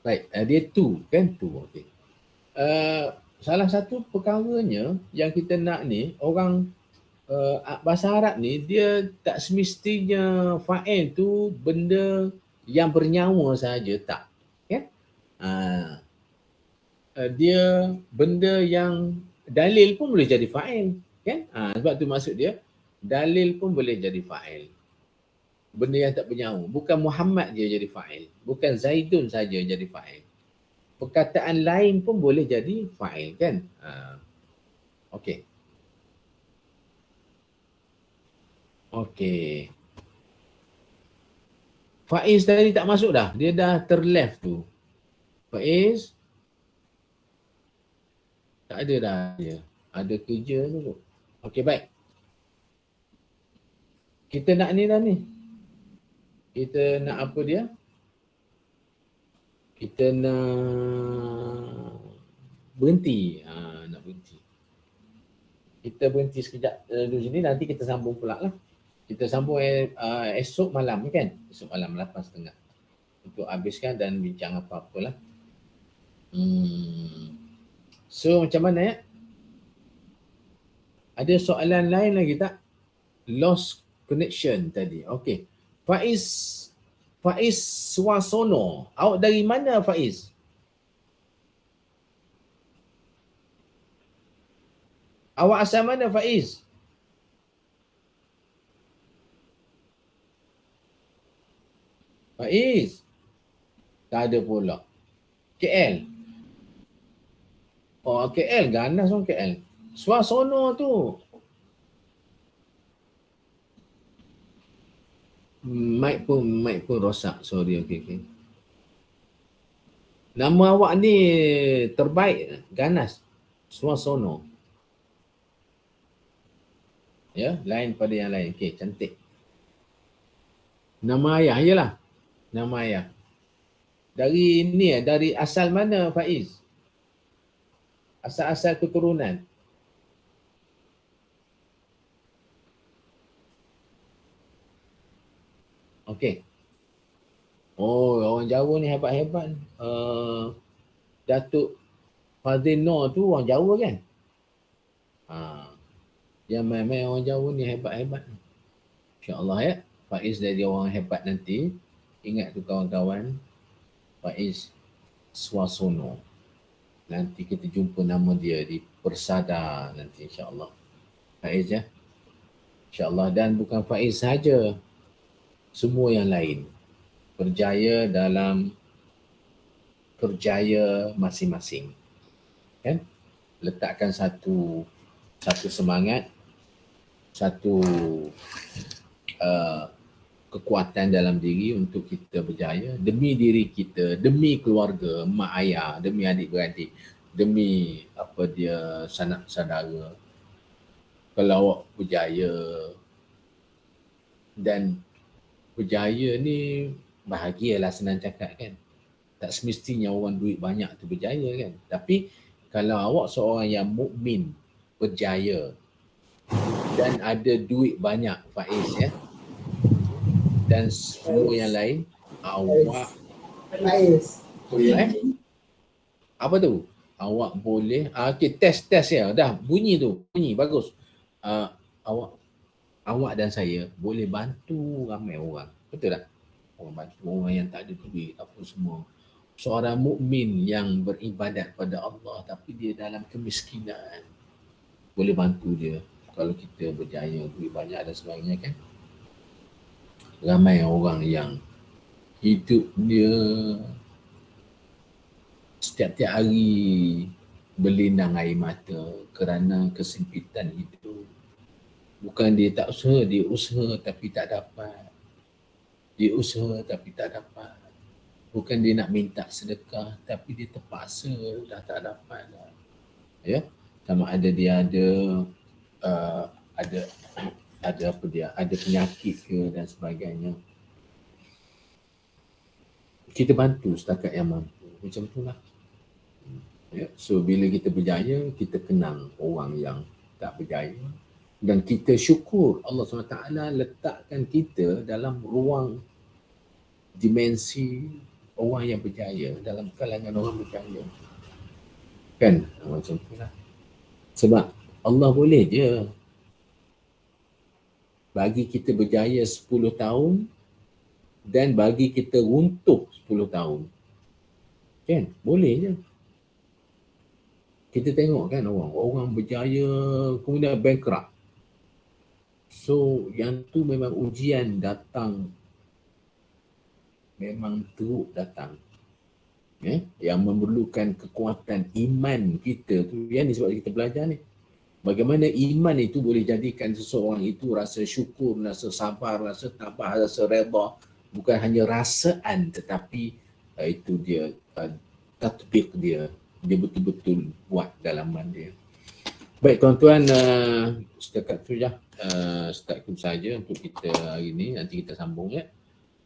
Baik, dia tu kan tu. Okey. Salah satu perkaranya yang kita nak ni, orang bahasa Arab ni dia tak semestinya fa'il tu benda yang bernyawa saja, tak. Kan? Dia benda yang dalil pun boleh jadi fa'il. Kan? Sebab tu maksud dia dalil pun boleh jadi fa'il. Benda yang tak bernyawa. Bukan Muhammad je jadi fa'il. Bukan Zaidun saja jadi fa'il. Perkataan lain pun boleh jadi fa'il kan? Okey. Okey. Faiz tadi tak masuk dah. Dia dah terleft tu. Faiz tak ada dah dia. Ada kerja dulu. Okey, baik. Kita nak ni dah ni. Kita nak apa dia? Kita nak berhenti. Nak berhenti. Kita berhenti sekejap dulu sini, nanti kita sambung pula lah. Kita sambung esok malam kan? Esok malam 8.30 untuk habiskan dan bincang apa-apalah. So macam mana ya? Ada soalan lain lagi tak? Lost connection tadi. Okey. Faiz Swasono. Awak dari mana Faiz? Awak asal mana Faiz? Faiz. Tak ada pula. KL. Oh KL, ganas orang KL. Swasono tu. Mic pun rosak. Sorry. Okey. Nama awak ni terbaik, ganas. Swasono. Ya, lain pada yang lain. Okey, cantik. Nama ayah, iyalah. Nama ayah. Dari ni, dari asal mana Faiz? Asal-asal keturunan. Okey. Oh, orang Jawa ni hebat-hebat. Datuk Fazil Noor tu orang Jawa kan? Yang main-main orang Jawa ni hebat-hebat. InsyaAllah ya. Faiz dari orang hebat nanti. Ingat tu kawan-kawan. Faiz Swasono. Nanti kita jumpa nama dia di Persada nanti insyaAllah. Faiz ya. InsyaAllah. Dan bukan Faiz saja. Semua yang lain. Berjaya dalam kerjaya masing-masing. Kan? Letakkan satu semangat, satu kekuatan dalam diri untuk kita berjaya demi diri kita, demi keluarga, mak ayah, demi adik-beradik, demi apa dia sanak saudara. Kalau awak berjaya, dan berjaya ni bahagialah, senang cakap kan. Tak semestinya orang duit banyak tu berjaya kan. Tapi kalau awak seorang yang mukmin berjaya dan ada duit banyak Faiz ya, dan semua yang lain, awak apa tu? Awak boleh okey, test ya. Dah bunyi bagus. Awak dan saya boleh bantu ramai orang. Betul tak? Orang bantu orang yang tak ada duit apa semua. Seorang mukmin yang beribadat pada Allah tapi dia dalam kemiskinan, boleh bantu dia. Kalau kita berjaya, duit banyak dan sebagainya kan. Ramai orang yang hidup dia setiap-tiap hari berlinang air mata kerana kesempitan hidup. Bukan dia tak usaha, dia usaha tapi tak dapat. Dia usaha tapi tak dapat. Bukan dia nak minta sedekah tapi dia terpaksa dah tak dapat dah. Ya, sama ada dia ada penyakit ke dan sebagainya. Kita bantu setakat yang mampu. Macam itulah. Ya, so bila kita berjaya, kita kenang orang yang tak berjaya. Dan kita syukur Allah SWT letakkan kita dalam ruang dimensi orang yang berjaya, dalam kalangan orang berjaya. Kan? Macam itulah. Sebab Allah boleh je bagi kita berjaya 10 tahun dan bagi kita runtuh 10 tahun. Kan? Boleh je. Kita tengok kan orang berjaya kemudian bankrupt. So yang tu memang ujian datang, memang teruk datang. Yang memerlukan kekuatan iman kita tu, yang ni sebab kita belajar ni. Bagaimana iman itu boleh jadikan seseorang itu rasa syukur, rasa sabar, rasa tabah, rasa redha. Bukan hanya rasaan tetapi itu dia tatbik dia. Dia betul-betul buat dalaman dia. Baik tuan-tuan, setakat tu je. Setakat itu saja untuk kita hari ni. Nanti kita sambung ya.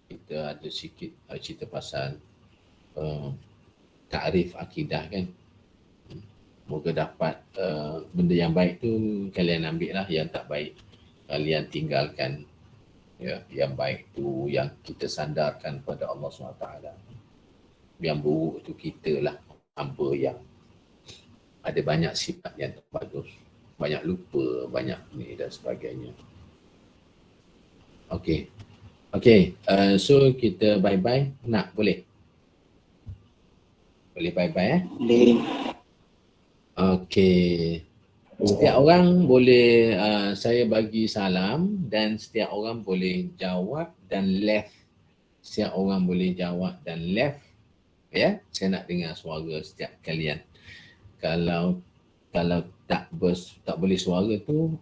Kita ada sikit cerita pasal takrif akidah kan. Moga dapat benda yang baik tu kalian ambil lah, yang tak baik kalian tinggalkan. Ya, yang baik tu yang kita sandarkan pada Allah SWT. Yang buruk tu kita lah hamba yang ada banyak sifat yang tak bagus, banyak lupa, banyak ni dan sebagainya. Okey. So kita bye-bye. Nak boleh? Boleh bye-bye Boleh. Okey. Setiap orang boleh saya bagi salam dan setiap orang boleh jawab dan left. Setiap orang boleh jawab dan left. Ya, saya nak dengar suara setiap kalian. Kalau tak boleh suara tu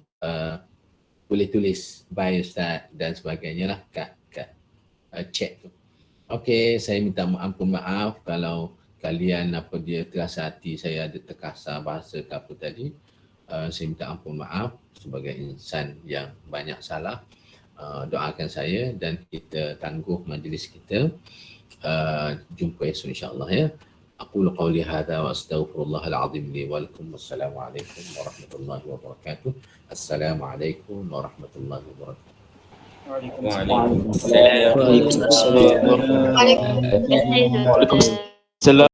boleh tulis bye Ustaz dan sebagainya lah kat chat tu. Okey, saya minta maaf kalau kalian terasa hati saya ada terkasar bahasa ke apa tadi. Saya minta ampun maaf sebagai insan yang banyak salah. Doakan saya dan kita tangguh majlis kita. Jumpa esok insya-Allah ya. أقول قولي هذا وأستغفر الله العظيم لي ولكم والسلام عليكم ورحمة الله وبركاته. السلام عليكم ورحمة الله وبركاته. Waalaikumsalam. Waalaikumsalam. Waalaikumsalam.